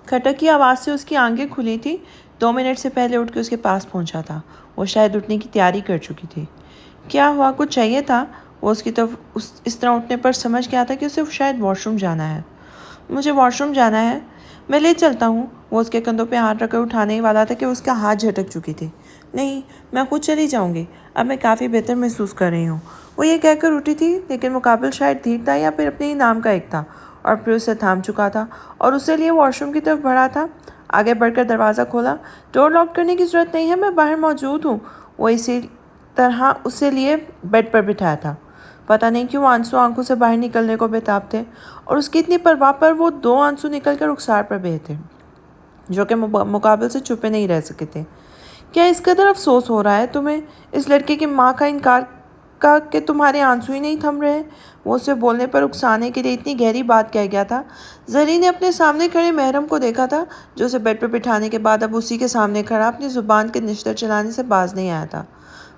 کھٹک کی آواز سے اس کی آنکھیں کھلی تھی۔ 2 منٹ سے پہلے اٹھ کے اس کے پاس پہنچا تھا۔ وہ شاید اٹھنے کی تیاری کر چکی تھی۔ کیا ہوا؟ کچھ چاہیے تھا؟ وہ اس کی طرف اس طرح اٹھنے پر سمجھ گیا تھا کہ اسے شاید واش روم جانا ہے۔ مجھے واش روم جانا ہے، میں لے چلتا ہوں۔ وہ اس کے کندھوں پہ ہاتھ رکھ کر اٹھانے ہی والا تھا کہ اس کا ہاتھ جھٹک چکی تھی۔ نہیں، میں خود چلی جاؤں گی، اب میں کافی بہتر محسوس کر رہی ہوں۔ وہ یہ کہہ کر اٹھی تھی، لیکن مقابل شاید ٹھیک تھا یا پھر اپنے ہی نام کا ایک تھا، اور پھر اسے تھام چکا تھا اور اسے لیے واش روم کی طرف بڑھا تھا۔ آگے بڑھ کر دروازہ کھولا۔ ڈور لاک کرنے کی ضرورت نہیں ہے، میں باہر موجود ہوں۔ وہ اسی طرح اسے لیے بیڈ پر بٹھایا تھا۔ پتہ نہیں کیوں آنسو آنکھوں سے باہر نکلنے کو بے تاب تھے، اور اس کی اتنی پرواہ پر وہ 2 آنسو نکل کر رخسار پر بہے تھے، جو کہ مقابل سے چھپے نہیں رہ سکے تھے۔ کیا اس قدر افسوس ہو رہا ہے تمہیں اس لڑکے کی ماں کا انکار کا کہ تمہارے آنسو ہی نہیں تھم رہے؟ وہ اسے بولنے پر اکسانے کے لیے اتنی گہری بات کہہ گیا تھا۔ زرین نے اپنے سامنے کھڑے محرم کو دیکھا تھا، جو اسے بیڈ پر بٹھانے کے بعد اب اسی کے سامنے کھڑا اپنی زبان کے نشتر چلانے سے باز نہیں آیا تھا۔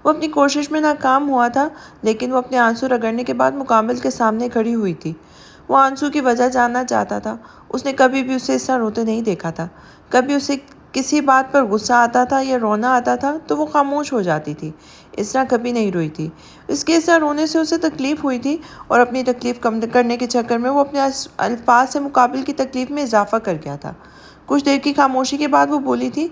وہ اپنی کوشش میں ناکام ہوا تھا، لیکن وہ اپنے آنسو رگڑنے کے بعد مکمل کے سامنے کھڑی ہوئی تھی۔ وہ آنسو کی وجہ جاننا چاہتا تھا۔ اس نے کبھی بھی اسے اس طرح روتے نہیں دیکھا تھا۔ کبھی اسے کسی بات پر غصہ آتا تھا یا رونا آتا تھا تو وہ خاموش ہو جاتی تھی، اس طرح کبھی نہیں روئی تھی۔ اس کے اس طرح رونے سے اسے تکلیف ہوئی تھی، اور اپنی تکلیف کم کرنے کے چکر میں وہ اپنے الفاظ سے مقابل کی تکلیف میں اضافہ کر گیا تھا۔ کچھ دیر کی خاموشی کے بعد وہ بولی تھی،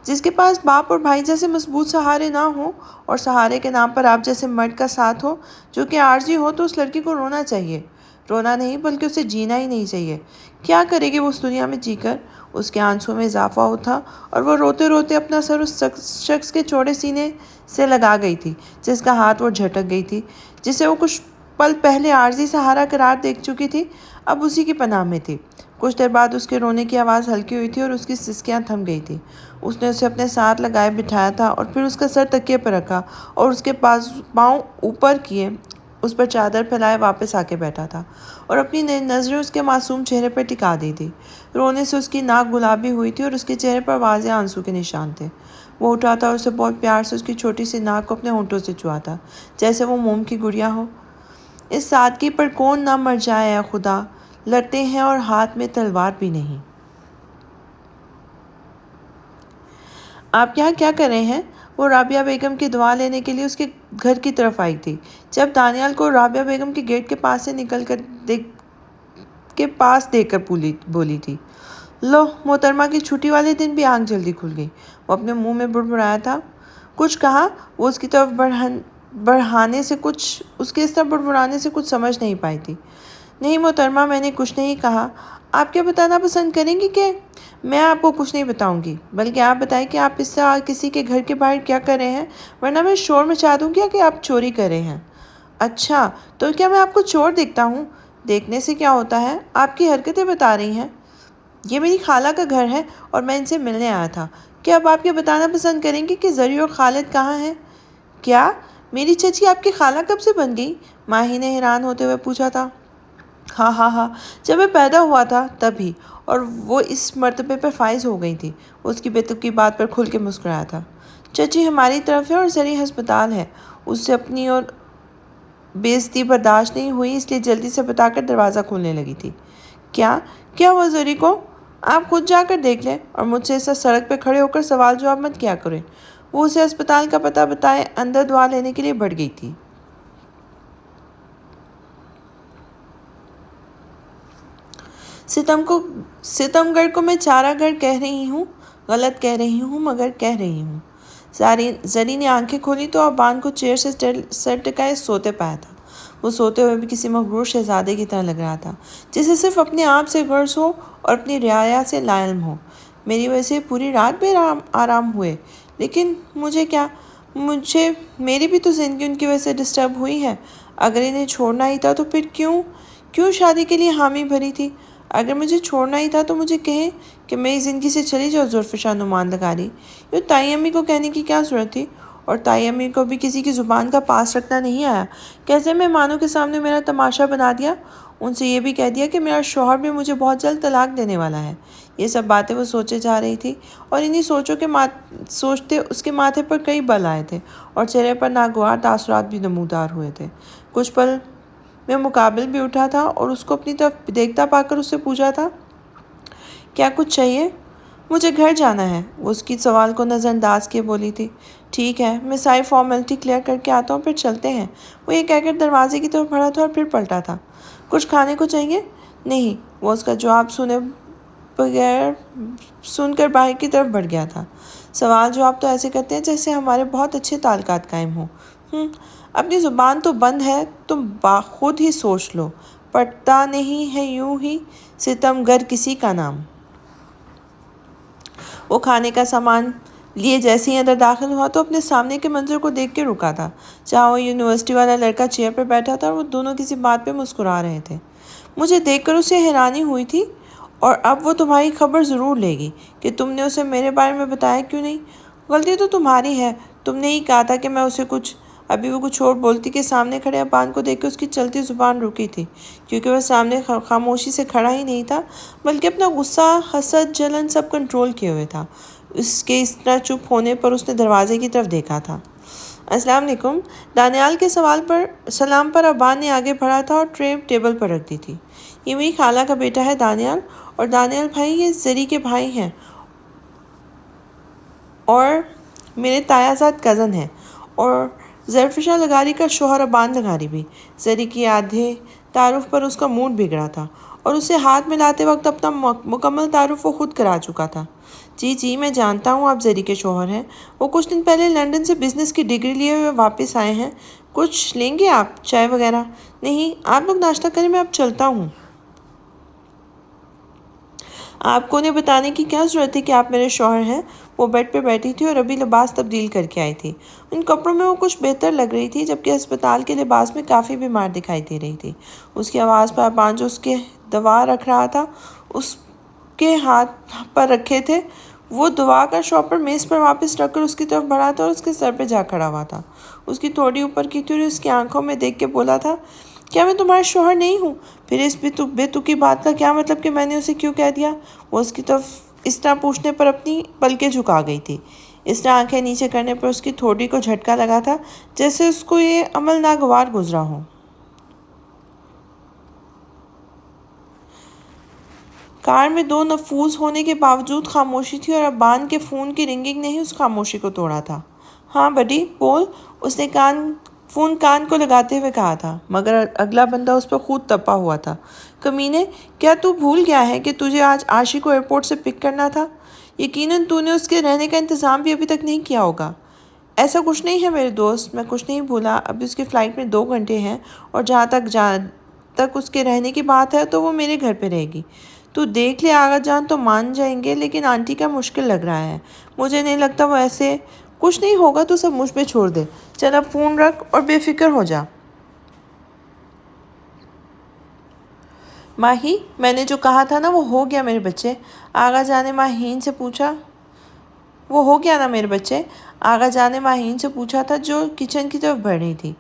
جس کے پاس باپ اور بھائی جیسے مضبوط سہارے نہ ہوں، اور سہارے کے نام پر آپ جیسے مرد کا ساتھ ہو جو کہ عارضی ہو، تو اس لڑکی کو رونا چاہیے۔ رونا نہیں، بلکہ اسے جینا ہی نہیں چاہیے۔ کیا کرے گی وہ اس دنیا میں جی کر؟ اس کے آنسوں میں اضافہ ہوتا، اور وہ روتے روتے اپنا سر اس شخص کے چوڑے سینے سے لگا گئی تھی جس کا ہاتھ وہ جھٹک گئی تھی، جسے وہ کچھ پل پہلے عارضی سہارا قرار دیکھ چکی تھی، اب اسی کی پناہ میں تھی۔ کچھ دیر بعد اس کے رونے کی آواز ہلکی ہوئی تھی اور اس کی سسکیاں تھم گئی تھی۔ اس نے اسے اپنے ساتھ لگائے بٹھایا تھا، اور پھر اس کا سر تکیے پر رکھا اور اس کے پاؤں اوپر کیے اس پر چادر پھیلائے واپس آ کے بیٹھا تھا، اور اپنی نظریں اس کے معصوم چہرے پر ٹکا دی تھی۔ رونے سے اس کی ناک گلابی ہوئی تھی اور اس کے چہرے پر واضح آنسو کے نشان تھے۔ وہ اٹھا تھا اور اسے بہت پیار سے اس کی چھوٹی سی ناک کو اپنے ہونٹوں سے چھوا تھا، جیسے وہ موم کی گڑیا ہو۔ اس سادگی پر کون نہ مر جائے اے خدا، لڑتے ہیں اور ہاتھ میں تلوار بھی نہیں۔ آپ یہاں کیا کر رہے ہیں؟ وہ رابعہ بیگم کی دعا لینے کے لیے اس کے گھر کی طرف آئی تھی، جب دانیال کو رابعہ بیگم کے گیٹ کے پاس سے نکل کر دیکھ کر بولی تھی، لو، محترمہ کی چھٹی والے دن بھی آنکھ جلدی کھل گئی۔ وہ اپنے منہ میں بڑبڑایا تھا۔ کچھ کہا؟ وہ اس کی طرف اس کے اس طرف بڑبڑانے سے کچھ سمجھ نہیں پائی تھی۔ نہیں محترمہ، میں نے کچھ نہیں کہا۔ آپ کیا بتانا پسند کریں گی کہ میں آپ کو کچھ نہیں بتاؤں گی، بلکہ آپ بتائیں کہ آپ اس طرح کسی کے گھر کے باہر کیا کر رہے ہیں، ورنہ میں شور مچا دوں گی کہ آپ چوری کر رہے ہیں۔ اچھا، تو کیا میں آپ کو چور دیکھتا ہوں؟ دیکھنے سے کیا ہوتا ہے؟ آپ کی حرکتیں بتا رہی ہیں۔ یہ میری خالہ کا گھر ہے اور میں ان سے ملنے آیا تھا۔ کیا اب آپ یہ بتانا پسند کریں گے کہ زری اور خالد کہاں ہیں؟ کیا؟ میری چچی آپ کی خالہ کب سے بن گئی؟ ماہی نے حیران ہوتے ہوئے پوچھا تھا۔ ہاں، جب میں پیدا ہوا تھا تب ہی، اور وہ اس مرتبے پر فائز ہو گئی تھی۔ اس کی بے تکی بات پر کھل کے مسکرایا تھا۔ چچی ہماری طرف ہے اور زری ہسپتال ہے۔ اس سے اپنی اور بے عزتی برداشت نہیں ہوئی، اس لیے جلدی سے بتا کر دروازہ کھولنے لگی تھی۔ کیا ہوا زری کو؟ آپ خود جا کر دیکھ لیں، اور مجھ سے ایسا سڑک پہ کھڑے ہو کر سوال جواب مت کیا کریں۔ وہ اسے ہسپتال کا پتہ بتائے اندر دعا لینے کے لیے بڑھ گئی تھی۔ ستم گڑھ کو میں چارہ گھر کہہ رہی ہوں، غلط کہہ رہی ہوں مگر کہہ رہی ہوں۔ زری نے آنکھیں کھولی تو ابان کو چیئر سے سر ٹکائے سوتے پایا تھا۔ وہ سوتے ہوئے بھی کسی مغرور شہزادے کی طرح لگ رہا تھا، جسے صرف اپنے آپ سے غرض ہو اور اپنی رعایا سے لا علم ہو۔ میری وجہ سے پوری رات بے آرام ہوئے، لیکن مجھے کیا؟ میری بھی تو زندگی ان کی وجہ سے ڈسٹرب ہوئی ہے۔ اگر انہیں چھوڑنا ہی تھا تو پھر کیوں شادی کے لیے حامی بھری تھی؟ اگر مجھے چھوڑنا ہی تھا تو مجھے کہیں کہ میں اس زندگی سے چلی جاؤ زلفشاں نعمان لگا لی۔ یہ تائی امی کو کہنے کی کیا ضرورت تھی؟ اور تائی امی کو بھی کسی کی زبان کا پاس رکھنا نہیں آیا۔ کیسے مہمانوں کے سامنے میرا تماشا بنا دیا؟ ان سے یہ بھی کہہ دیا کہ میرا شوہر بھی مجھے بہت جلد طلاق دینے والا ہے۔ یہ سب باتیں وہ سوچے جا رہی تھی، اور انہی سوچتے اس کے ماتھے پر کئی بل آئے تھے اور چہرے پر ناگوار تاثرات بھی نمودار ہوئے تھے۔ کچھ پل میں مقابل بھی اٹھا تھا اور اس کو اپنی طرف دیکھتا پا کر اس سے پوچھا تھا، کیا کچھ چاہیے؟ مجھے گھر جانا ہے، وہ اس کی سوال کو نظر انداز کیے بولی تھی۔ ٹھیک ہے، میں ساری فارمیلٹی کلیئر کر کے آتا ہوں، پھر چلتے ہیں۔ وہ یہ کہہ کر دروازے کی طرف بڑھا تھا اور پھر پلٹا تھا۔ کچھ کھانے کو چاہیے؟ نہیں، وہ اس کا جواب سن کر باہر کی طرف بڑھ گیا تھا۔ سوال جواب تو ایسے کرتے ہیں جیسے ہمارے بہت اچھے تعلقات قائم ہوں۔ اپنی زبان تو بند ہے، تم خود ہی سوچ لو، پڑتا نہیں ہے یوں ہی ستم گر کسی کا نام۔ وہ کھانے کا سامان لیے جیسے ہی اندر داخل ہوا تو اپنے سامنے کے منظر کو دیکھ کے رکا تھا، جہاں وہ یونیورسٹی والا لڑکا چیئر پر بیٹھا تھا اور وہ دونوں کسی بات پہ مسکرا رہے تھے۔ مجھے دیکھ کر اسے حیرانی ہوئی تھی، اور اب وہ تمہاری خبر ضرور لے گی کہ تم نے اسے میرے بارے میں بتایا کیوں نہیں؟ غلطی تو تمہاری ہے، تم نے ہی کہا تھا کہ میں اسے کچھ۔ ابھی وہ کچھ اور بولتی کہ سامنے کھڑے ابان کو دیکھ کے اس کی چلتی زبان رکی تھی، کیونکہ وہ سامنے خاموشی سے کھڑا ہی نہیں تھا بلکہ اپنا غصہ، حسد، جلن سب کنٹرول کیے ہوئے تھا۔ اس کے اس طرح چپ ہونے پر اس نے دروازے کی طرف دیکھا تھا۔ السلام علیکم۔ دانیال کے سلام پر ابان نے آگے بڑھا تھا اور ٹرے ٹیبل پر رکھ دی تھی۔ یہ میری خالہ کا بیٹا ہے دانیال، اور دانیال بھائی یہ زری کے بھائی ہیں اور میرے تایا زاد کزن ہیں، اور ظرفشا لغاری کا شوہر ابان لغاری بھی۔ زری کی آدھے تعارف پر اس کا موڈ بگڑا تھا اور اسے ہاتھ ملاتے وقت اپنا مکمل تعارف وہ خود کرا چکا تھا۔ جی میں جانتا ہوں آپ زری کے شوہر ہیں، وہ کچھ دن پہلے لندن سے بزنس کی ڈگری لیے ہوئے واپس آئے ہیں۔ کچھ لیں گے آپ؟ چائے وغیرہ؟ نہیں، آپ لوگ ناشتہ کریں، میں اب چلتا ہوں۔ آپ کو انہیں بتانے کی کیا ضرورت ہے کہ آپ میرے شوہر ہیں؟ وہ بیڈ پہ بیٹھی تھی اور ابھی لباس تبدیل کر کے آئی تھی۔ ان کپڑوں میں وہ کچھ بہتر لگ رہی تھی، جبکہ ہسپتال کے لباس میں کافی بیمار دکھائی دے رہی تھی۔ اس کی آواز پر ابان جو اس کے دوا رکھ رہا تھا اس کے ہاتھ پر رکھے تھے، وہ دوا کا شاپر میز پر واپس رکھ کر اس کی طرف بڑھا تھا اور اس کے سر پہ جا کھڑا ہوا تھا۔ اس کی تھوڑی اوپر کی تھی اور اس کی آنکھوں میں دیکھ کے بولا تھا، کیا میں تمہارا شوہر نہیں ہوں؟ پھر اس بے تکی بات کا کیا مطلب کہ میں نے اسے کیوں کہہ دیا؟ وہ اس کی طرف اس طرح پوچھنے پر اپنی پلکیں جھکا گئی تھی۔ اس طرح آنکھیں نیچے کرنے پر اس کی تھوڑی کو جھٹکا لگا تھا، جیسے اس کو یہ عمل ناگوار گزرا ہو۔ کار میں دو نفوذ ہونے کے باوجود خاموشی تھی اور ابان کے فون کی رنگنگ نے ہی اس خاموشی کو توڑا تھا۔ ہاں بڈی، بول، اس نے فون کان کو لگاتے ہوئے کہا تھا، مگر اگلا بندہ اس پر خود تپا ہوا تھا۔ کمینے، کیا تو بھول گیا ہے کہ تجھے آج عاشق کو ایئرپورٹ سے پک کرنا تھا؟ یقیناً تو نے اس کے رہنے کا انتظام بھی ابھی تک نہیں کیا ہوگا۔ ایسا کچھ نہیں ہے میرے دوست، میں کچھ نہیں بھولا۔ ابھی اس کی فلائٹ میں 2 گھنٹے ہیں، اور جہاں تک اس کے رہنے کی بات ہے تو وہ میرے گھر پہ رہے گی۔ تو دیکھ لے، آغا جان تو مان جائیں گے، لیکن آنٹی کا مشکل لگ رہا ہے۔ مجھے نہیں لگتا وہ ایسے۔ کچھ نہیں ہوگا تو سب مجھ پہ چھوڑ دے۔ چل اب فون رکھ اور بے فکر ہو جا۔ ماہی، میں نے جو کہا تھا نا وہ ہو گیا میرے بچے، آغا جان نے ماہین سے پوچھا۔ وہ ہو گیا نا میرے بچے، آغا جان نے ماہین سے پوچھا تھا جو کچن کی طرف بڑھ رہی تھی۔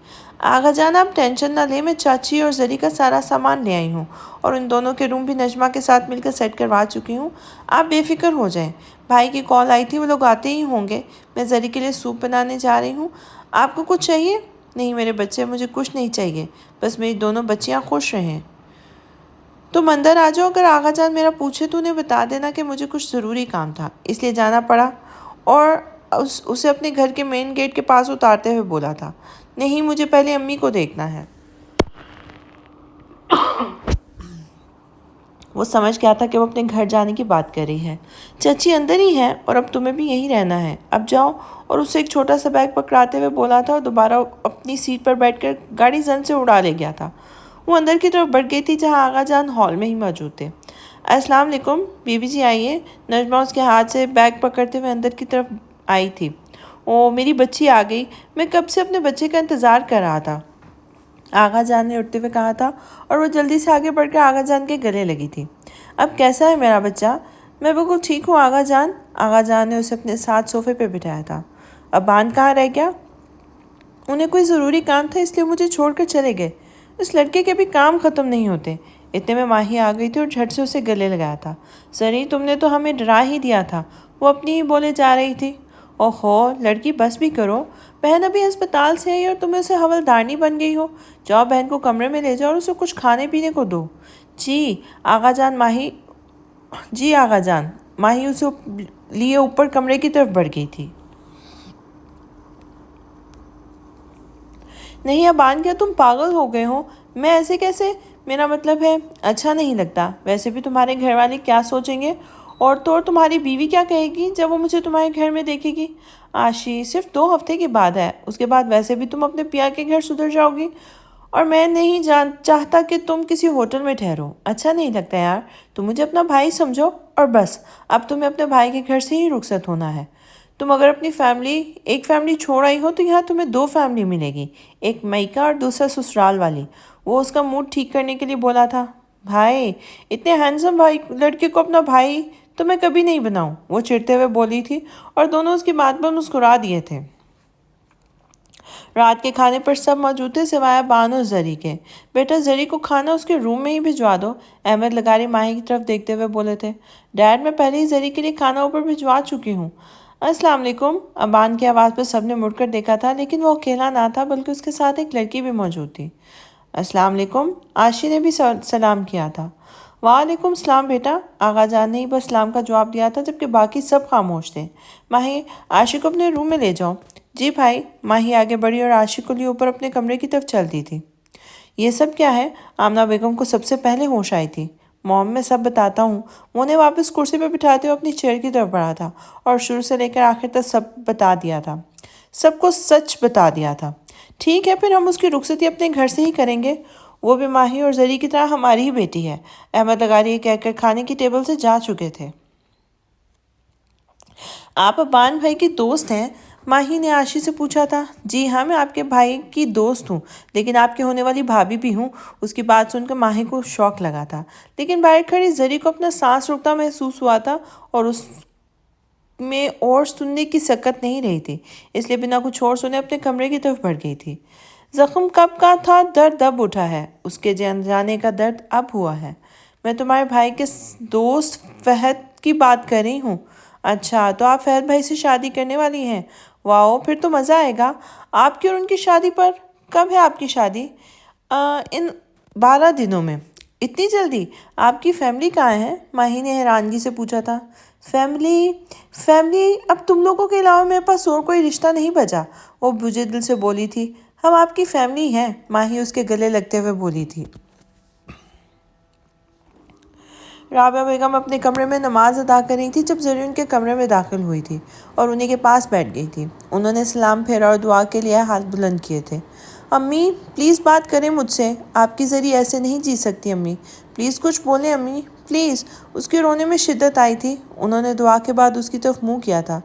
آغا جان آپ ٹینشن نہ لیں، میں چاچی اور زری کا سارا سامان لے آئی ہوں، اور ان دونوں کے روم بھی نجمہ کے ساتھ مل کر سیٹ کروا چکی ہوں۔ آپ بے فکر ہو جائیں۔ بھائی کی کال آئی تھی، وہ لوگ آتے ہی ہوں گے۔ میں زری کے لیے سوپ بنانے جا رہی ہوں۔ آپ کو کچھ چاہیے؟ نہیں میرے بچے، مجھے کچھ نہیں چاہیے، بس میری دونوں بچیاں خوش رہیں۔ تم اندر آ جاؤ، اگر آغا جان میرا پوچھے تو انہیں بتا دینا کہ مجھے کچھ ضروری کام تھا، اس لیے جانا پڑا۔ اور اسے اپنے گھر کے مین گیٹ کے پاس اتارتے ہوئے بولا تھا، نہیں مجھے پہلے امی کو دیکھنا ہے۔ وہ سمجھ گیا تھا کہ وہ اپنے گھر جانے کی بات کر رہی ہے۔ چچی اندر ہی ہے اور اب تمہیں بھی یہیں رہنا ہے، اب جاؤ۔ اور اسے ایک چھوٹا سا بیگ پکڑاتے ہوئے بولا تھا اور دوبارہ اپنی سیٹ پر بیٹھ کر گاڑی زن سے اڑا لے گیا تھا۔ وہ اندر کی طرف بڑھ گئی تھی جہاں آغا جان ہال میں ہی موجود تھے۔ السلام علیکم بی بی جی، آئیے۔ نجمہ اس کے ہاتھ سے بیگ پکڑتے ہوئے اندر کی طرف آئی تھی۔ او میری بچی آ گئی، میں کب سے اپنے بچے کا انتظار کر رہا تھا، آغا جان نے اٹھتے ہوئے کہا تھا، اور وہ جلدی سے آگے بڑھ کر آغا جان کے گلے لگی تھی۔ اب کیسا ہے میرا بچہ؟ میں بالکل ٹھیک ہوں آغا جان۔ آغا جان نے اسے اپنے ساتھ صوفے پہ بٹھایا تھا۔ ابان کہاں رہ گیا؟ انہیں کوئی ضروری کام تھا، اس لیے مجھے چھوڑ کر چلے گئے۔ اس لڑکے کے بھی کام ختم نہیں ہوتے۔ اتنے میں ماہی آ گئی تھی اور جھٹ سے اسے گلے لگایا تھا۔ سری، تم نے تو ہمیں ڈرا ہی دیا تھا، وہ اپنی ہی بولے جا رہی تھی۔ اوہو لڑکی، بس بھی کرو، بہن ابھی ہسپتال سے آئی اور تمہیں اسے حوالدارنی بن گئی ہو۔ جاؤ بہن کو کمرے میں لے جاؤ اور اسے کچھ کھانے پینے کو دو۔ جی آغا جان، ماہی جی آغا جان، ماہی اسے لیے اوپر کمرے کی طرف بڑھ گئی تھی۔ نہیں ابان، کیا تم پاگل ہو گئے ہو؟ میں ایسے کیسے؟ میرا مطلب ہے اچھا نہیں لگتا۔ ویسے بھی تمہارے گھر والے کیا سوچیں گے، اور تو اور تمہاری بیوی کیا کہے گی جب وہ مجھے تمہارے گھر میں دیکھے گی؟ آشی، صرف 2 ہفتے کی بات ہے، اس کے بعد ویسے بھی تم اپنے پیا کے گھر سدھر جاؤ گی، اور میں نہیں چاہتا کہ تم کسی ہوٹل میں ٹھہرو۔ اچھا نہیں لگتا یار، تم مجھے اپنا بھائی سمجھو، اور بس اب تمہیں اپنے بھائی کے گھر سے ہی رخصت ہونا ہے۔ تم اگر اپنی ایک فیملی چھوڑ آئی ہو تو یہاں تمہیں 2 فیملی ملے گی، ایک میکا اور دوسرا سسرال والی۔ وہ اس کا موڈ ٹھیک کرنے کے لیے بولا تھا۔ بھائی، اتنے ہینڈسم لڑکے کو اپنا بھائی تو میں کبھی نہیں بناؤں، وہ چڑھتے ہوئے بولی تھی، اور دونوں اس کی بات پر مسکرا دیے تھے۔ رات کے کھانے پر سب موجود تھے سوائے بانو اور زری کے۔ بیٹا، زری کو کھانا اس کے روم میں ہی بھجوا دو، احمد لغاری ماہی کی طرف دیکھتے ہوئے بولے تھے۔ ڈیڈ، میں پہلے ہی زری کے لیے کھانا اوپر بھجوا چکی ہوں۔ السلام علیکم۔ ابان کی آواز پر سب نے مڑ کر دیکھا تھا، لیکن وہ اکیلا نہ تھا بلکہ اس کے ساتھ ایک لڑکی بھی موجود تھی۔ السلام علیکم، عاشی نے بھی سلام کیا تھا۔ وعلیکم السلام بیٹا، آغا جان نے ہی بس سلام کا جواب دیا تھا، جبکہ باقی سب خاموش تھے۔ ماہی، عاشی کو اپنے روم میں لے جاؤ۔ جی بھائی۔ ماہی آگے بڑھی اور عاشی کو لیے اوپر اپنے کمرے کی طرف چلتی تھی۔ یہ سب کیا ہے؟ آمنہ بیگم کو سب سے پہلے ہوش آئی تھی۔ موم، میں سب بتاتا ہوں۔ وہ نے واپس کرسی پہ بٹھاتے ہوئے اپنی چیئر کی طرف بڑھا تھا اور شروع سے لے کر آخر تک سب بتا دیا تھا، سب کو سچ بتا دیا تھا۔ ٹھیک ہے، پھر ہم اس کی رخصتی اپنے گھر سے ہی کریں گے۔ وہ بھی ماہی اور زری کی طرح ہماری ہی بیٹی ہے۔ احمد لغاری یہ کہہ کر کھانے کی ٹیبل سے جا چکے تھے۔ آپ ابان بھائی کی دوست ہیں؟ ماہی نے عاشی سے پوچھا تھا۔ جی ہاں، میں آپ کے بھائی کی دوست ہوں، لیکن آپ کے ہونے والی بھابھی بھی ہوں۔ اس کی بات سن کر ماہی کو شوق لگا تھا، لیکن باہر کھڑی زری کو اپنا سانس رکتا محسوس ہوا تھا، اور اس میں اور سننے کی سکت نہیں رہی تھی، اس لیے بنا کچھ اور سنے اپنے کمرے کی طرف بڑھ گئی تھی۔ زخم کب کا تھا، درد اب اٹھا ہے، اس کے جانے کا درد اب ہوا ہے۔ میں تمہارے بھائی کے دوست فہد کی بات کر رہی ہوں۔ اچھا، تو آپ فہد بھائی سے شادی کرنے والی ہیں؟ واؤ، پھر تو مزہ آئے گا۔ آپ کی اور ان کی شادی پر؟ کب ہے آپ کی شادی؟ ان 12 دنوں میں۔ اتنی جلدی؟ آپ کی فیملی کہاں ہے؟ ماہی نے حیرانگی سے پوچھا تھا۔ فیملی اب تم لوگوں کے علاوہ میرے پاس اور کوئی رشتہ نہیں بچا، وہ بجھے دل سے بولی تھی۔ ہم آپ کی فیملی ہیں، ماہی اس کے گلے لگتے ہوئے بولی تھی۔ رابعہ بیگم اپنے کمرے میں نماز ادا کر رہی تھی جب زری ان کے کمرے میں داخل ہوئی تھی اور انہی کے پاس بیٹھ گئی تھی۔ انہوں نے سلام پھیرا اور دعا کے لیے ہاتھ بلند کیے تھے۔ امی پلیز بات کریں مجھ سے، آپ کی زری ایسے نہیں جی سکتی امی، پلیز کچھ بولیں امی پلیز۔ اس کے رونے میں شدت آئی تھی۔ انہوں نے دعا کے بعد اس کی طرف منہ کیا تھا۔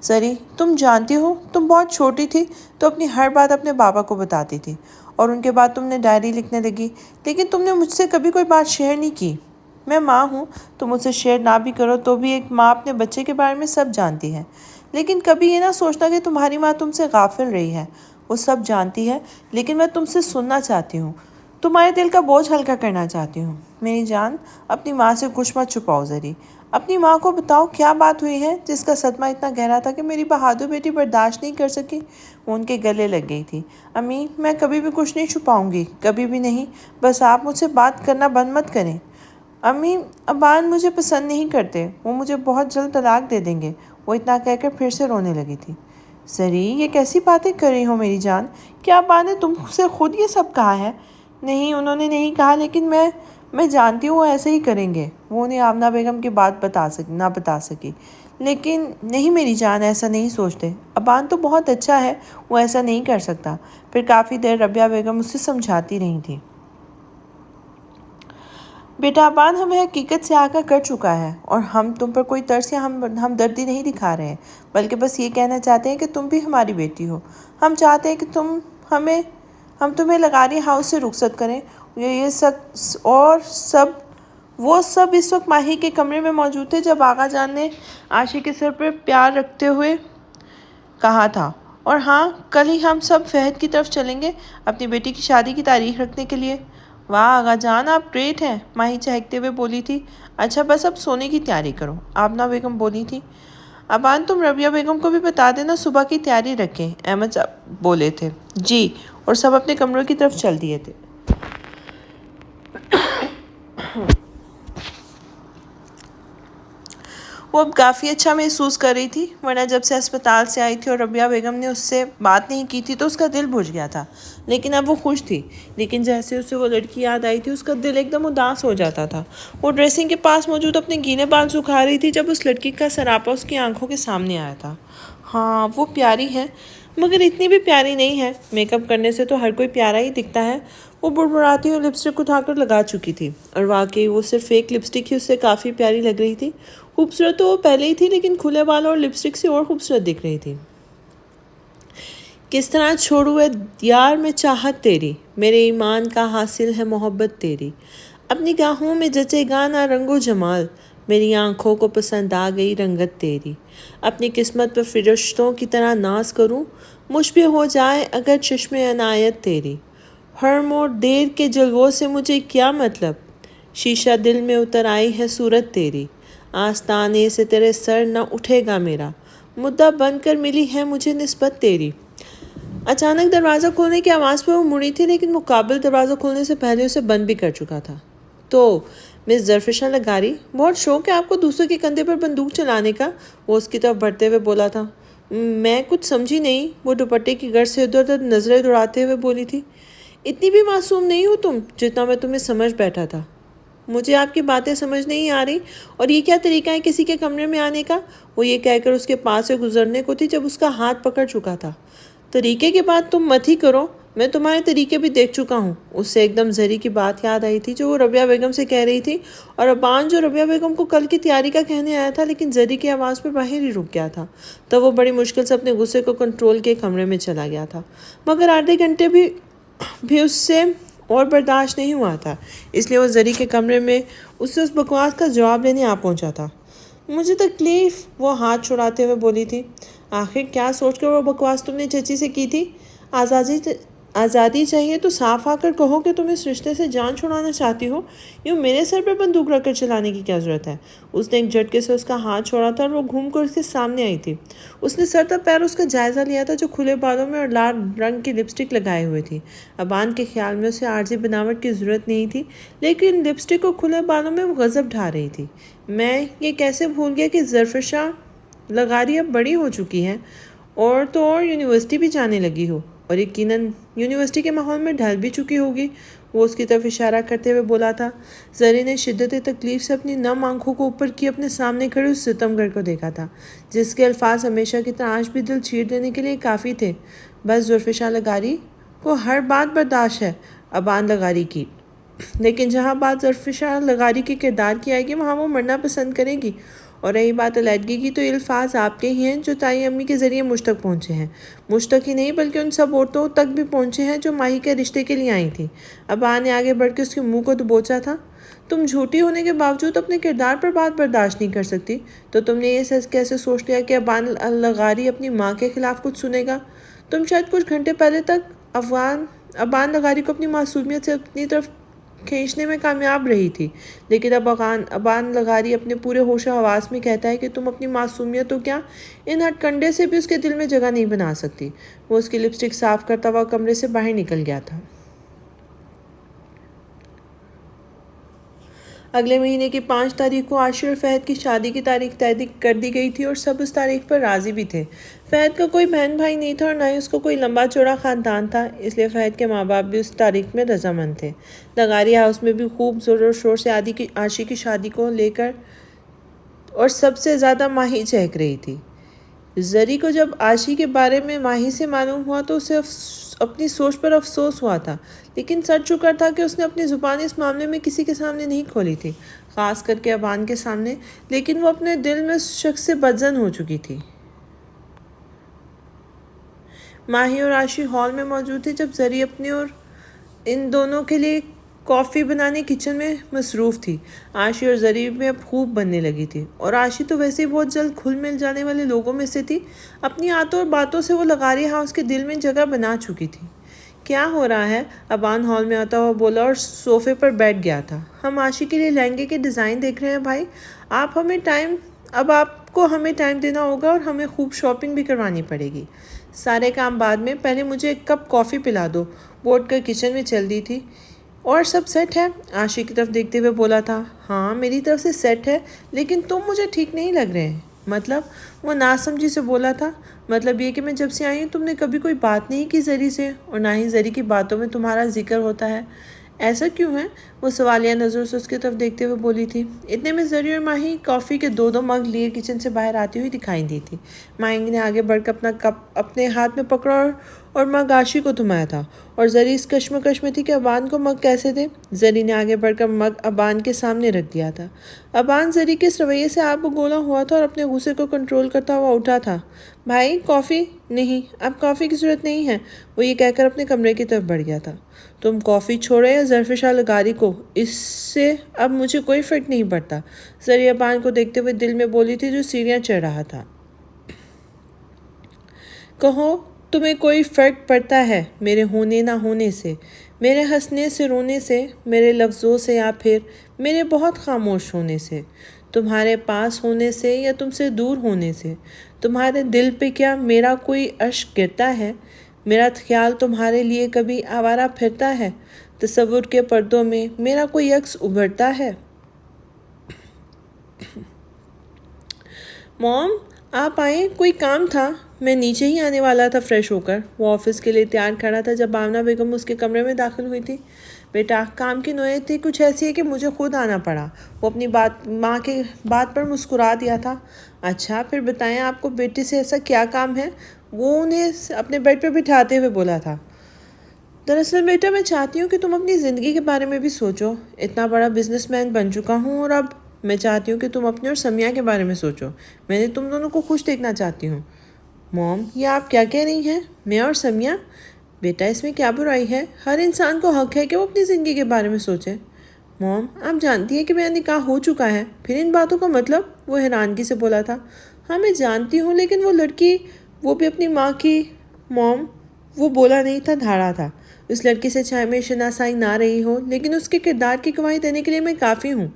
زری، تم جانتی ہو تم بہت چھوٹی تھی تو اپنی ہر بات اپنے بابا کو بتاتی تھی، اور ان کے بعد تم نے ڈائری لکھنے لگی، لیکن تم نے مجھ سے کبھی کوئی بات شیئر نہیں کی۔ میں ماں ہوں، تم مجھ سے شیئر نہ بھی کرو تو بھی ایک ماں اپنے بچے کے بارے میں سب جانتی ہے، لیکن کبھی یہ نہ سوچنا کہ تمہاری ماں تم سے غافل رہی ہے۔ وہ سب جانتی ہے، لیکن میں تم سے سننا چاہتی ہوں، تمہارے دل کا بوجھ ہلکا کرنا چاہتی ہوں۔ میری جان، اپنی ماں سے کچھ مت چھپاؤ زری، اپنی ماں کو بتاؤ کیا بات ہوئی ہے جس کا صدمہ اتنا گہرا تھا کہ میری بہادر بیٹی برداشت نہیں کر سکی۔ وہ ان کے گلے لگ گئی تھی۔ امی، میں کبھی بھی کچھ نہیں چھپاؤں گی، کبھی بھی نہیں، بس آپ مجھ سے بات کرنا بند مت کریں۔ امی، ابان مجھے پسند نہیں کرتے، وہ مجھے بہت جلد طلاق دے دیں گے، وہ اتنا کہہ کر پھر سے رونے لگی تھی۔ زری، یہ کیسی باتیں کر رہی ہو میری جان؟ کیا ابان نے تم سے خود یہ سب کہا ہے؟ نہیں، انہوں نے نہیں کہا، لیکن میں جانتی ہوں وہ ایسے ہی کریں گے۔ وہ انہیں آمنہ بیگم کی بات نہ بتا سکی۔ لیکن نہیں میری جان، ایسا نہیں سوچتے، ابان تو بہت اچھا ہے، وہ ایسا نہیں کر سکتا۔ پھر کافی دیر ربیہ بیگم اسے سمجھاتی رہی تھی۔ بیٹا، ابان ہمیں حقیقت سے آگاہ کر چکا ہے، اور ہم تم پر کوئی ترس یا ہمدردی نہیں دکھا رہے ہیں، بلکہ بس یہ کہنا چاہتے ہیں کہ تم بھی ہماری بیٹی ہو۔ ہم چاہتے ہیں کہ ہم تمہیں لغاری ہاؤس سے رخصت کریں۔ وہ سب اس وقت ماہی کے کمرے میں موجود تھے جب آغا جان نے عاشی کے سر پر پیار رکھتے ہوئے کہا تھا، اور ہاں، کل ہی ہم سب فہد کی طرف چلیں گے اپنی بیٹی کی شادی کی تاریخ رکھنے کے لیے۔ واہ آغا جان، آپ گریٹ ہیں، ماہی چہکتے ہوئے بولی تھی۔ اچھا بس اب سونے کی تیاری کرو، آمنہ بیگم بولی تھی۔ ابان، تم ربیہ بیگم کو بھی بتا دینا صبح کی تیاری رکھیں، احمد بولے تھے۔ جی، اور سب اپنے کمروں کی طرف چل دیے تھے۔ . وہ اب کافی اچھا محسوس کر رہی تھی، ورنہ جب سے اسپتال سے آئی تھی اور ربیہ بیگم نے اس سے بات نہیں کی تھی تو اس کا دل بجھ گیا تھا، لیکن اب وہ خوش تھی۔ لیکن جیسے اسے وہ لڑکی یاد آئی تھی اس کا دل ایک دم اداس ہو جاتا تھا۔ وہ ڈریسنگ کے پاس موجود اپنے گیلے بال سکھا رہی تھی جب اس لڑکی کا سراپا اس کی آنکھوں کے سامنے آیا تھا۔ ہاں وہ پیاری ہے، مگر اتنی بھی پیاری نہیں ہے، میک اپ کرنے سے تو ہر کوئی پیارا ہی دکھتا ہے۔ وہ بڑبڑاتی ہوئی لپسٹک اٹھا کر لگا چکی تھی، اور واقعی وہ صرف ایک لپسٹک ہی اس سے کافی پیاری لگ رہی تھی۔ خوبصورت تو وہ پہلے ہی تھی، لیکن کھلے بالوں اور لپسٹک سے اور خوبصورت دکھ رہی تھی۔ کس طرح چھوڑوں اے یار میں چاہت تیری، میرے ایمان کا حاصل ہے محبت تیری، اپنی گاہوں میں جچے گا نہ رنگ و جمال، میری آنکھوں کو پسند آ گئی رنگت تیری، اپنی قسمت پر فرشتوں کی طرح ناز کروں، مجھ پہ ہو جائے اگر چشم عنایت تیری، ہر موڑ دیر کے جلووں سے مجھے کیا مطلب، شیشہ دل میں اتر آئی ہے صورت تیری، آستانے سے تیرے سر نہ اٹھے گا میرا، مدعا بن کر ملی ہے مجھے نسبت تیری۔ اچانک دروازہ کھولنے کی آواز پہ وہ مڑی تھی، لیکن مقابل دروازہ کھولنے سے پہلے اسے بند بھی کر چکا تھا۔ تو مس ظرفشاں لغاری، بہت شوق ہے آپ کو دوسرے کے کندھے پر بندوق چلانے کا، وہ اس کی طرف بڑھتے ہوئے بولا تھا۔ میں کچھ سمجھی نہیں، وہ دوپٹے کی گرد سے ادھر ادھر نظریں دوڑاتے ہوئے بولی تھی۔ اتنی بھی معصوم نہیں ہو تم جتنا میں تمہیں سمجھ بیٹھا تھا۔ مجھے آپ کی باتیں سمجھ نہیں آ رہی، اور یہ کیا طریقہ ہے کسی کے کمرے میں آنے کا؟ وہ یہ کہہ کر اس کے پاس سے گزرنے کو تھی جب اس کا ہاتھ پکڑ چکا تھا۔ طریقے کی بات تم مت ہی کرو، میں تمہارے طریقے بھی دیکھ چکا ہوں۔ اس سے ایک دم زری کی بات یاد آئی تھی جو وہ ربیہ بیگم سے کہہ رہی تھی، اور ابان جو ربیہ بیگم کو کل کی تیاری کا کہنے آیا تھا، لیکن زری کی آواز پہ باہر ہی رک گیا تھا۔ تب وہ بڑی مشکل سے اپنے غصے کو کنٹرول کے کمرے میں چلا گیا تھا، مگر آدھے گھنٹے بھی اس سے اور برداشت نہیں ہوا تھا، اس لیے وہ زری کے کمرے میں اس سے اس بکواس کا جواب لینے آ پہنچا تھا۔ مجھے تکلیف، وہ ہاتھ چھڑاتے ہوئے بولی تھی۔ آخر کیا سوچ کر وہ بکواس تم نے چچی سے کی تھی؟ آزادی چاہیے تو صاف آ کر کہو کہ تم اس رشتے سے جان چھڑانا چاہتی ہو، یوں میرے سر پہ بندوق رکھ کر چلانے کی کیا ضرورت ہے؟ اس نے ایک جھٹکے سے اس کا ہاتھ چھوڑا تھا اور وہ گھوم کر اس کے سامنے آئی تھی۔ اس نے سر تک پیر اس کا جائزہ لیا تھا جو کھلے بالوں میں اور لال رنگ کی لپسٹک لگائے ہوئے تھی۔ ابان کے خیال میں اسے عارضی بناوٹ کی ضرورت نہیں تھی، لیکن لپسٹک اور کھلے بالوں میں وہ غضب ڈھا رہی تھی۔ میں یہ کیسے بھول گیا کہ ظرفشاں لغاری اب بڑی ہو چکی ہے، اور تو اور یونیورسٹی بھی جانے لگی ہو، اور یقیناً یونیورسٹی کے ماحول میں ڈھل بھی چکی ہوگی، وہ اس کی طرف اشارہ کرتے ہوئے بولا تھا۔ زری نے شدت تکلیف سے اپنی نم آنکھوں کو اوپر کی اپنے سامنے کھڑے اس ستمگر کو دیکھا تھا، جس کے الفاظ ہمیشہ کی طرح آج بھی دل چیر دینے کے لیے کافی تھے۔ بس ظرفشاں لغاری کو ہر بات برداشت ہے ابان لغاری کی، لیکن جہاں بات ظرفشاں لغاری کے کردار کی آئے گی وہاں وہ مرنا پسند کرے گی، اور رہی بات علیحدگی کی تو یہ الفاظ آپ کے ہی ہیں جو تائی امی کے ذریعے مجھ تک پہنچے ہیں، مجھ تک ہی نہیں بلکہ ان سب عورتوں تک بھی پہنچے ہیں جو ماہی کے رشتے کے لیے آئی تھیں۔ ابان نے آگے بڑھ کے اس کے منہ کو دبوچا تھا۔ تم جھوٹی ہونے کے باوجود اپنے کردار پر بات برداشت نہیں کر سکتی، تو تم نے یہ کیسے سوچ لیا کہ ابان لغاری اپنی ماں کے خلاف کچھ سنے گا؟ تم شاید کچھ گھنٹے پہلے تک ابان لغاری کو اپنی معصومیت سے اپنی طرف کھینچنے میں کامیاب رہی تھی، لیکن اب ابان لغاری اپنے پورے ہوش و حواس میں کہتا ہے کہ تم اپنی معصومیت تو کیا ان ہتھ کنڈے سے بھی اس کے دل میں جگہ نہیں بنا سکتی۔ وہ اس کی لپسٹک صاف کرتا ہوا کمرے سے باہر نکل گیا تھا۔ اگلے مہینے کی 5 تاریخ کو عاشر اور فہد کی شادی کی تاریخ طے کر دی گئی تھی، اور سب اس تاریخ پر راضی بھی تھے۔ فہد کا کوئی بہن بھائی نہیں تھا اور نہ ہی اس کو کوئی لمبا چوڑا خاندان تھا، اس لیے فہد کے ماں باپ بھی اس تاریخ میں رضامند تھے۔ لغاری ہاؤس میں بھی خوب زور و شور سے عاشی کی شادی کو لے کر اور سب سے زیادہ ماہی چہک رہی تھی۔ زری کو جب عاشی کے بارے میں ماہی سے معلوم ہوا تو اسے اپنی سوچ پر افسوس ہوا تھا، لیکن سچ شکر تھا کہ اس نے اپنی زبان اس معاملے میں کسی کے سامنے نہیں کھولی تھی، خاص کر کے ابان کے سامنے، لیکن وہ اپنے دل میں اس شخص سے بدظن ہو چکی تھی۔ ماہی اور عاشی ہال میں موجود تھے جب زری اپنے اور ان دونوں کے لیے کافی بنانے کچن میں مصروف تھی۔ عاشی اور زری میں اب خوب بننے لگی تھی، اور عاشی تو ویسے ہی بہت جلد گھل مل جانے والے لوگوں میں سے تھی۔ اپنی عادتوں اور باتوں سے وہ لغاری ہاؤس کے دل میں جگہ بنا چکی تھی۔ کیا ہو رہا ہے؟ ابان ہال میں آتا ہوا بولا اور صوفے پر بیٹھ گیا تھا۔ ہم عاشی کے لیے لہنگے کے ڈیزائن دیکھ رہے ہیں بھائی، اب آپ کو ہمیں ٹائم دینا ہوگا اور ہمیں خوب شاپنگ بھی کروانی پڑے گی۔ سارے کام بعد میں، پہلے مجھے ایک کپ کافی پلا دو، وہ اٹھ کر کچن میں چل دی تھی۔ اور سب سیٹ ہے؟ عاشق کی طرف دیکھتے ہوئے بولا تھا۔ ہاں میری طرف سے سیٹ ہے، لیکن تم مجھے ٹھیک نہیں لگ رہے ہیں۔ مطلب؟ وہ ناسمجھی سے بولا تھا۔ مطلب یہ کہ میں جب سے آئی ہوں تم نے کبھی کوئی بات نہیں کی زری سے، اور نہ ہی زری کی باتوں میں تمہارا ذکر ہوتا ہے۔ ایسا کیوں ہے؟ وہ سوالیہ نظروں سے اس کی طرف دیکھتے ہوئے بولی تھی۔ اتنے میں زری اور ماہی کافی کے 2 مگ لیے کچن سے باہر آتی ہوئی دکھائی دی تھی۔ ماہی نے آگے بڑھ کر اپنا کپ اپنے ہاتھ میں پکڑا اور مگ عاشق کو تھمایا تھا، اور زری اس کشمکش میں تھی کہ ابان کو مگ کیسے دے۔ زری نے آگے بڑھ کر مگ ابان کے سامنے رکھ دیا تھا۔ ابان زری کے اس رویے سے آپ گولا ہوا تھا اور اپنے غصے کو کنٹرول کرتا ہوا اٹھا تھا۔ بھائی کافی؟ نہیں، اب کافی کی ضرورت نہیں ہے، وہ یہ کہہ کر اپنے کمرے کی طرف بڑھ گیا تھا۔ تم کافی چھوڑے یا ظرف شاہ لگاری کو، اس سے اب مجھے کوئی فرق نہیں پڑتا، زری ابان کو دیکھتے ہوئے دل میں بولی تھی جو سیڑھیاں چڑھ رہا تھا۔ کہو تمہیں کوئی فرق پڑتا ہے میرے ہونے نہ ہونے سے، میرے ہنسنے سے رونے سے، میرے لفظوں سے یا پھر میرے بہت خاموش ہونے سے، تمہارے پاس ہونے سے یا تم سے دور ہونے سے؟ تمہارے دل پہ کیا میرا کوئی اشک گرتا ہے؟ میرا خیال تمہارے لیے کبھی آوارہ پھرتا ہے؟ تصور کے پردوں میں میرا کوئی عکس ابھرتا ہے؟ موم آپ آئیں، کوئی کام تھا؟ میں نیچے ہی آنے والا تھا فریش ہو کر۔ وہ آفس کے لیے تیار کھڑا تھا جب آمنہ بیگم اس کے کمرے میں داخل ہوئی تھی۔ بیٹا کام کی نوعیت تھی کچھ ایسی ہے کہ مجھے خود آنا پڑا۔ وہ اپنی ماں کے بات پر مسکرا دیا تھا۔ اچھا پھر بتائیں آپ کو بیٹے سے ایسا کیا کام ہے؟ وہ انہیں اپنے بیڈ پہ بٹھاتے ہوئے بولا تھا۔ دراصل بیٹا میں چاہتی ہوں کہ تم اپنی زندگی کے بارے میں بھی سوچو۔ اتنا بڑا بزنس مین بن چکا ہوں اور اب میں چاہتی ہوں کہ تم اپنے اور سمیہ کے بارے میں سوچو۔ میں تم دونوں کو خوش دیکھنا چاہتی ہوں۔ موم یہ آپ کیا کہہ رہی ہیں؟ میں اور سمیہ؟ بیٹا اس میں کیا برائی ہے؟ ہر انسان کو حق ہے کہ وہ اپنی زندگی کے بارے میں سوچے۔ موم آپ جانتی ہیں کہ میرا نکاح ہو چکا ہے، پھر ان باتوں کا مطلب؟ وہ حیرانگی سے بولا تھا۔ ہاں میں جانتی ہوں، لیکن وہ لڑکی، وہ بھی اپنی ماں کی۔ موم وہ بولا نہیں تھا، دھاڑا تھا۔ اس لڑکی سے چاہے میں شناسائی نہ رہی ہو، لیکن اس کے کردار کی گواہی دینے کے لیے میں کافی ہوں۔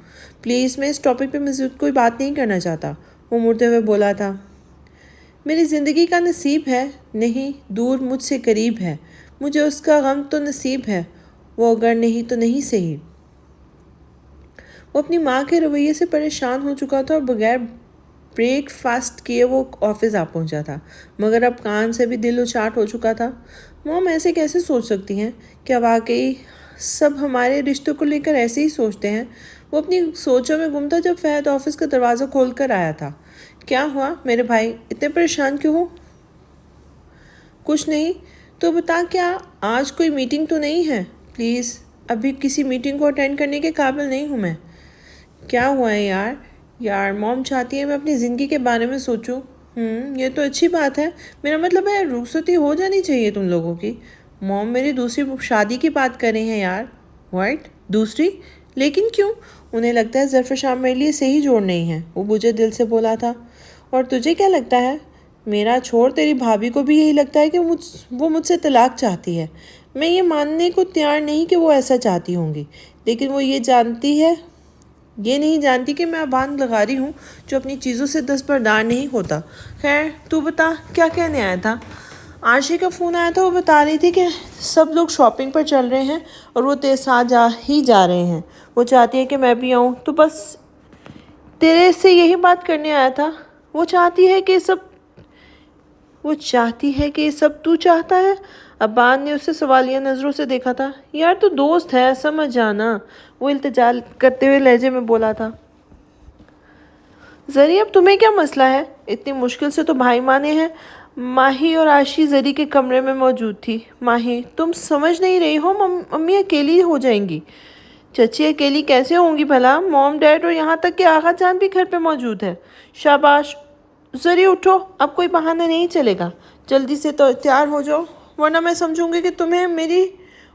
پلیز میں اس ٹاپک پہ مزید کوئی بات نہیں کرنا چاہتا، وہ مڑتے ہوئے بولا تھا۔ میری زندگی کا نصیب ہے، نہیں دور مجھ سے قریب ہے، مجھے اس کا غم تو نصیب ہے، وہ اگر نہیں تو نہیں صحیح۔ وہ اپنی ماں کے رویے سے پریشان ہو چکا تھا اور بغیر بریک فاسٹ کیے وہ آفس آ پہنچا تھا، مگر اب کان سے بھی دل اچاٹ ہو چکا تھا۔ موم ایسے کیسے سوچ سکتی ہیں؟ کیا واقعی سب ہمارے رشتوں کو لے کر ایسے ہی سوچتے ہیں؟ وہ اپنی سوچوں میں گم تھا جب فہد آفس کا دروازہ کھول کر آیا تھا۔ کیا ہوا میرے بھائی، اتنے پریشان کیوں ہو؟ کچھ نہیں، تو بتا کیا آج کوئی میٹنگ تو نہیں ہے؟ پلیز ابھی کسی میٹنگ کو اٹینڈ کرنے کے قابل نہیں ہوں میں۔ کیا ہوا ہے یار موم چاہتی ہے میں اپنی زندگی کے بارے میں سوچوں۔ یہ تو اچھی بات ہے، میرا مطلب ہے رخصتی ہو جانی چاہیے تم لوگوں کی۔ موم میری دوسری شادی کی بات کر رہی ہیں یار۔ واٹ؟ دوسری؟ لیکن کیوں؟ انہیں لگتا ہے ظرف شام میرے لیے صحیح جوڑ نہیں ہے، وہ بجھے دل سے بولا تھا۔ اور تجھے کیا لگتا ہے؟ میرا چھوڑ، تیری بھابھی کو بھی یہی لگتا ہے کہ وہ مجھ سے طلاق چاہتی ہے۔ میں یہ ماننے کو تیار نہیں کہ وہ ایسا چاہتی ہوں گی، لیکن وہ یہ نہیں جانتی کہ میں ابان لغاری ہوں جو اپنی چیزوں سے دستبردار نہیں ہوتا۔ خیر تو بتا کیا کہنے آیا تھا؟ عاشق کا فون آیا تھا، وہ بتا رہی تھی کہ سب لوگ شاپنگ پر چل رہے ہیں اور وہ تیرے ساتھ جا رہے ہیں، وہ چاہتی ہے کہ میں بھی آؤں، تو بس تیرے سے یہی بات کرنے آیا تھا۔ وہ چاہتی ہے کہ یہ سب تو چاہتا ہے؟ ابان نے اسے سوالیہ نظروں سے دیکھا تھا۔ یار تو دوست ہے، سمجھ جانا، وہ التجا کرتے ہوئے لہجے میں بولا تھا۔ زری اب تمہیں کیا مسئلہ ہے؟ اتنی مشکل سے تو بھائی مانے ہیں۔ ماہی اور عاشی زری کے کمرے میں موجود تھی۔ ماہی تم سمجھ نہیں رہی ہو، امی اکیلی ہو جائیں گی۔ چچی اکیلی کیسے ہوں گی بھلا؟ موم ڈیڈ اور یہاں تک کہ آغا جان بھی گھر پہ موجود ہے۔ شاباش زری اٹھو، اب کوئی بہانہ نہیں چلے گا، جلدی سے تو تیار ہو جاؤ، ورنہ میں سمجھوں گی کہ تمہیں میری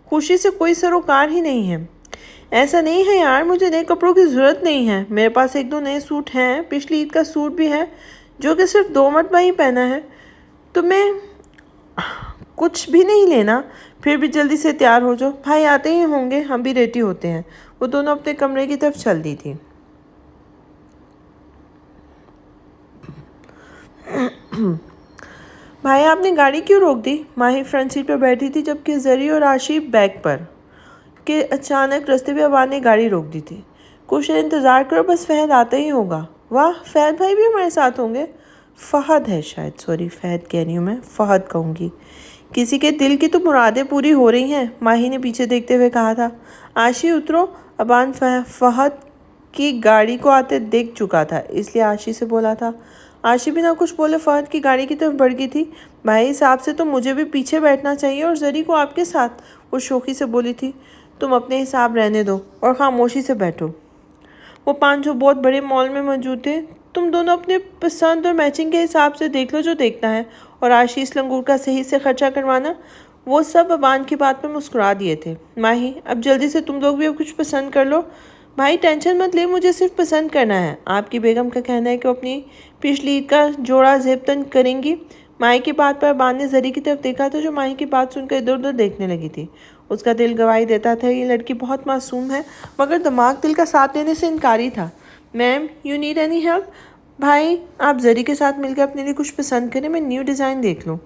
خوشی سے کوئی سروکار ہی نہیں ہے۔ ایسا نہیں ہے یار، مجھے نئے کپڑوں کی ضرورت نہیں ہے، میرے پاس 1-2 نئے سوٹ ہیں، پچھلی عید کا سوٹ بھی ہے جو کہ صرف 2 مرتبہ ہی پہنا ہے۔ تمہیں کچھ بھی نہیں لینا؟ پھر بھی جلدی سے تیار ہو جاؤ، بھائی آتے ہی ہوں گے، ہم بھی ریڈی ہوتے ہیں۔ وہ دونوں اپنے کمرے کی طرف چل دی تھی۔ بھائی آپ نے گاڑی کیوں روک دی؟ ماہی فرنٹ سیٹ پر بیٹھی تھی جبکہ زری اور عاشی بیک پر۔ کہ اچانک راستے پہ ابان نے گاڑی روک دی تھی۔ کچھ دیر انتظار کرو، بس فہد آتا ہی ہوگا۔ واہ، فہد بھائی بھی ہمارے ساتھ ہوں گے؟ فہد ہے شاید، سوری فہد کہہ رہی ہوں میں، فہد کہوں گی۔ کسی کے دل کی تو مرادیں پوری ہو رہی ہیں، ماہی نے پیچھے دیکھتے ہوئے کہا تھا۔ عاشی اترو۔ ابان فہد کی گاڑی کو آتے دیکھ چکا تھا، اس لیے عاشی سے بولا تھا۔ عاشی بنا کچھ بولے فہد کی گاڑی کی طرف بڑھ گئی تھی۔ بھائی حساب سے تو مجھے بھی پیچھے بیٹھنا چاہیے اور زری کو آپ کے ساتھ، وہ شوخی سے بولی تھی۔ تم اپنے حساب رہنے دو اور خاموشی سے بیٹھو۔ وہ 5 جو بہت بڑے مال میں موجود تھے، تم دونوں اپنے پسند اور میچنگ کے حساب سے دیکھ لو جو دیکھنا ہے، اور عاشی اس لنگور کا صحیح سے خرچہ کروانا۔ وہ سب ابان کی بات پہ مسکرا دیے تھے۔ ماہی، اب جلدی سے تم لوگ بھی اب کچھ پسند کر لو۔ بھائی ٹینشن مت لے، مجھے صرف پسند کرنا ہے۔ آپ کی بیگم کا کہنا ہے کہ وہ اپنی پچھلی عید کا جوڑا زیب تن کریں گی۔ ماہی کی بات پر ابان نے زری کی طرف دیکھا تھا جو ماہی کی بات سن کر ادھر ادھر دیکھنے لگی تھی۔ اس کا دل گواہی دیتا تھا یہ لڑکی بہت معصوم ہے، مگر دماغ دل کا ساتھ دینے سے انکاری تھا۔ میم، یو نیڈ اینی ہیلپ؟ بھائی، آپ زری کے ساتھ مل کر اپنے لیے کچھ پسند کریں، میں نیو ڈیزائن دیکھ لوں۔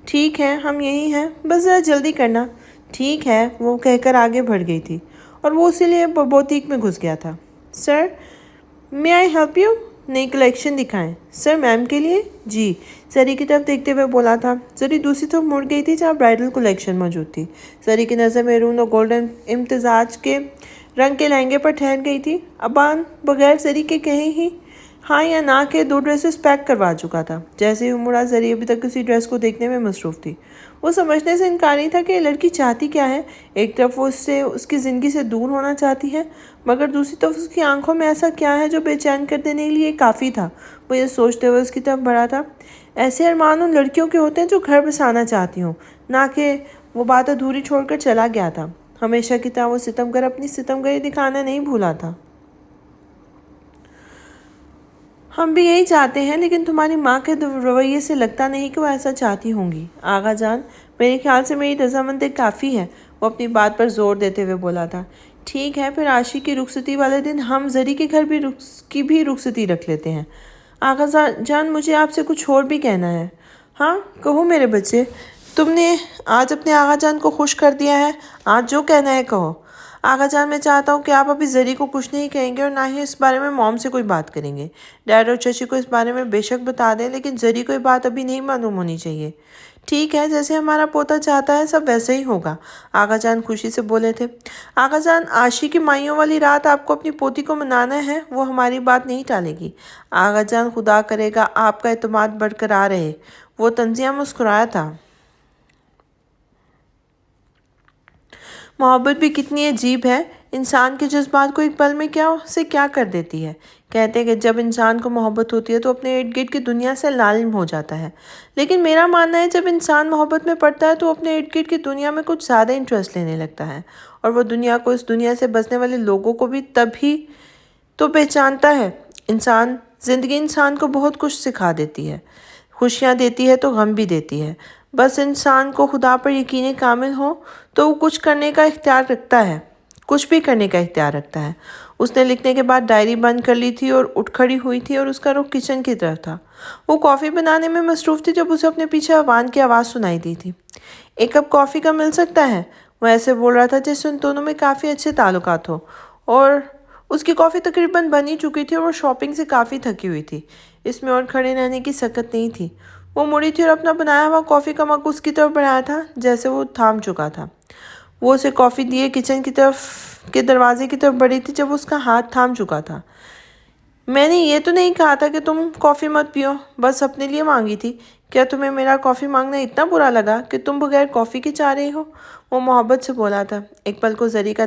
ٹھیک ہے، ہم یہی ہیں، بس ذرا جلدی کرنا۔ ٹھیک ہے، وہ کہہ کر آگے بڑھ گئی تھی اور وہ اسی لیے بوتیک میں گھس گیا تھا۔ سر، may I help you؟ نئی کلیکشن دکھائیں۔ سر، میم کے لیے؟ جی، زری کی طرف دیکھتے ہوئے بولا تھا۔ زری دوسری طرف مڑ گئی تھی جہاں برائڈل کلیکشن موجود تھی۔ زری کی نظر میرون اور گولڈن امتزاج کے رنگ کے لہنگے پر ٹھہر گئی تھی۔ ابان بغیر زری کے کہیں ہی ہاں یا نہ کے 2 ڈریسز پیک کروا چکا تھا۔ جیسے ہی مڑا، زری ابھی تک کسی ڈریس کو دیکھنے میں مصروف تھی۔ وہ سمجھنے سے انکاری تھا کہ یہ لڑکی چاہتی کیا ہے۔ ایک طرف وہ اس کی زندگی سے دور ہونا چاہتی ہے، مگر دوسری طرف اس کی آنکھوں میں ایسا کیا ہے جو بے چین کر دینے کے لیے کافی تھا۔ وہ یہ سوچتے ہوئے اس کی طرف بڑھا تھا۔ ایسے ارمان ان لڑکیوں کے ہوتے ہیں جو گھر بسانا چاہتی ہوں، نہ کہ وہ بات ادھوری چھوڑ کر چلا گیا تھا۔ ہمیشہ کی طرح وہ ستمگر اپنی ستمگری دکھانا نہیں بھولا تھا۔ ہم بھی یہی چاہتے ہیں، لیکن تمہاری ماں کے رویے سے لگتا نہیں کہ وہ ایسا چاہتی ہوں گی۔ آغا جان، میرے خیال سے میری رضامندی کافی ہے، وہ اپنی بات پر زور دیتے ہوئے بولا تھا۔ ٹھیک ہے، پھر عاشی کی رخصتی والے دن ہم زری کے گھر کی بھی رخصتی رکھ لیتے ہیں۔ آغا جان، مجھے آپ سے کچھ اور بھی کہنا ہے۔ ہاں، کہو میرے بچے، تم نے آج اپنے آغا جان کو خوش کر دیا ہے، آج جو کہنا ہے کہو۔ آغا جان، میں چاہتا ہوں کہ آپ ابھی زری کو کچھ نہیں کہیں گے اور نہ ہی اس بارے میں موم سے کوئی بات کریں گے۔ ڈیڈ اور چچی کو اس بارے میں بے شک بتا دیں، لیکن زری کو یہ بات ابھی نہیں معلوم ہونی چاہیے۔ ٹھیک ہے، جیسے ہمارا پوتا چاہتا ہے سب ویسے ہی ہوگا، آغا جان خوشی سے بولے تھے۔ آغا جان، عاشی کی مائیوں والی رات آپ کو اپنی پوتی کو منانا ہے، وہ ہماری بات نہیں ٹالے گی۔ آغا جان، خدا کرے گا آپ کا اعتماد برقرار رہے۔ وہ طنزیہ مسکرایا تھا۔ محبت بھی کتنی عجیب ہے، انسان کے جذبات کو ایک پل میں کیا کر دیتی ہے۔ کہتے ہیں کہ جب انسان کو محبت ہوتی ہے تو اپنے ارد گرد کی دنیا سے لالم ہو جاتا ہے، لیکن میرا ماننا ہے جب انسان محبت میں پڑتا ہے تو اپنے ارد گرد کی دنیا میں کچھ زیادہ انٹرسٹ لینے لگتا ہے، اور وہ دنیا کو، اس دنیا سے بسنے والے لوگوں کو بھی تبھی تو پہچانتا ہے۔ زندگی انسان کو بہت کچھ سکھا دیتی ہے، خوشیاں دیتی ہے تو غم بھی دیتی ہے۔ بس انسان کو خدا پر یقین کامل ہو تو وہ کچھ بھی کرنے کا اختیار رکھتا ہے۔ اس نے لکھنے کے بعد ڈائری بند کر لی تھی اور اٹھ کھڑی ہوئی تھی اور اس کا رخ کچن کی طرف تھا۔ وہ کافی بنانے میں مصروف تھی جب اسے اپنے پیچھے ابان کی آواز سنائی دی تھی۔ ایک کپ کافی کا مل سکتا ہے؟ وہ ایسے بول رہا تھا جیسے ان دونوں میں کافی اچھے تعلقات ہو، اور اس کی کافی تقریباً بن ہی چکی تھی اور وہ شاپنگ سے کافی تھکی ہوئی تھی۔ اس میں اور کھڑے رہنے کی سکت نہیں تھی۔ وہ مڑی تھی اور اپنا بنایا ہوا کافی کا مگ اس کی طرف بڑھایا تھا جیسے وہ تھام چکا تھا۔ وہ اسے کافی دیے کچن کی طرف کے دروازے کی طرف بڑھی تھی جب اس کا ہاتھ تھام چکا تھا۔ میں نے یہ تو نہیں کہا تھا کہ تم کافی مت پیو، بس اپنے لیے مانگی تھی۔ کیا تمہیں میرا کافی مانگنا اتنا برا لگا کہ تم بغیر کافی کے چاہ رہی ہو؟ وہ محبت سے بولا تھا۔ ایک پل کو زری کا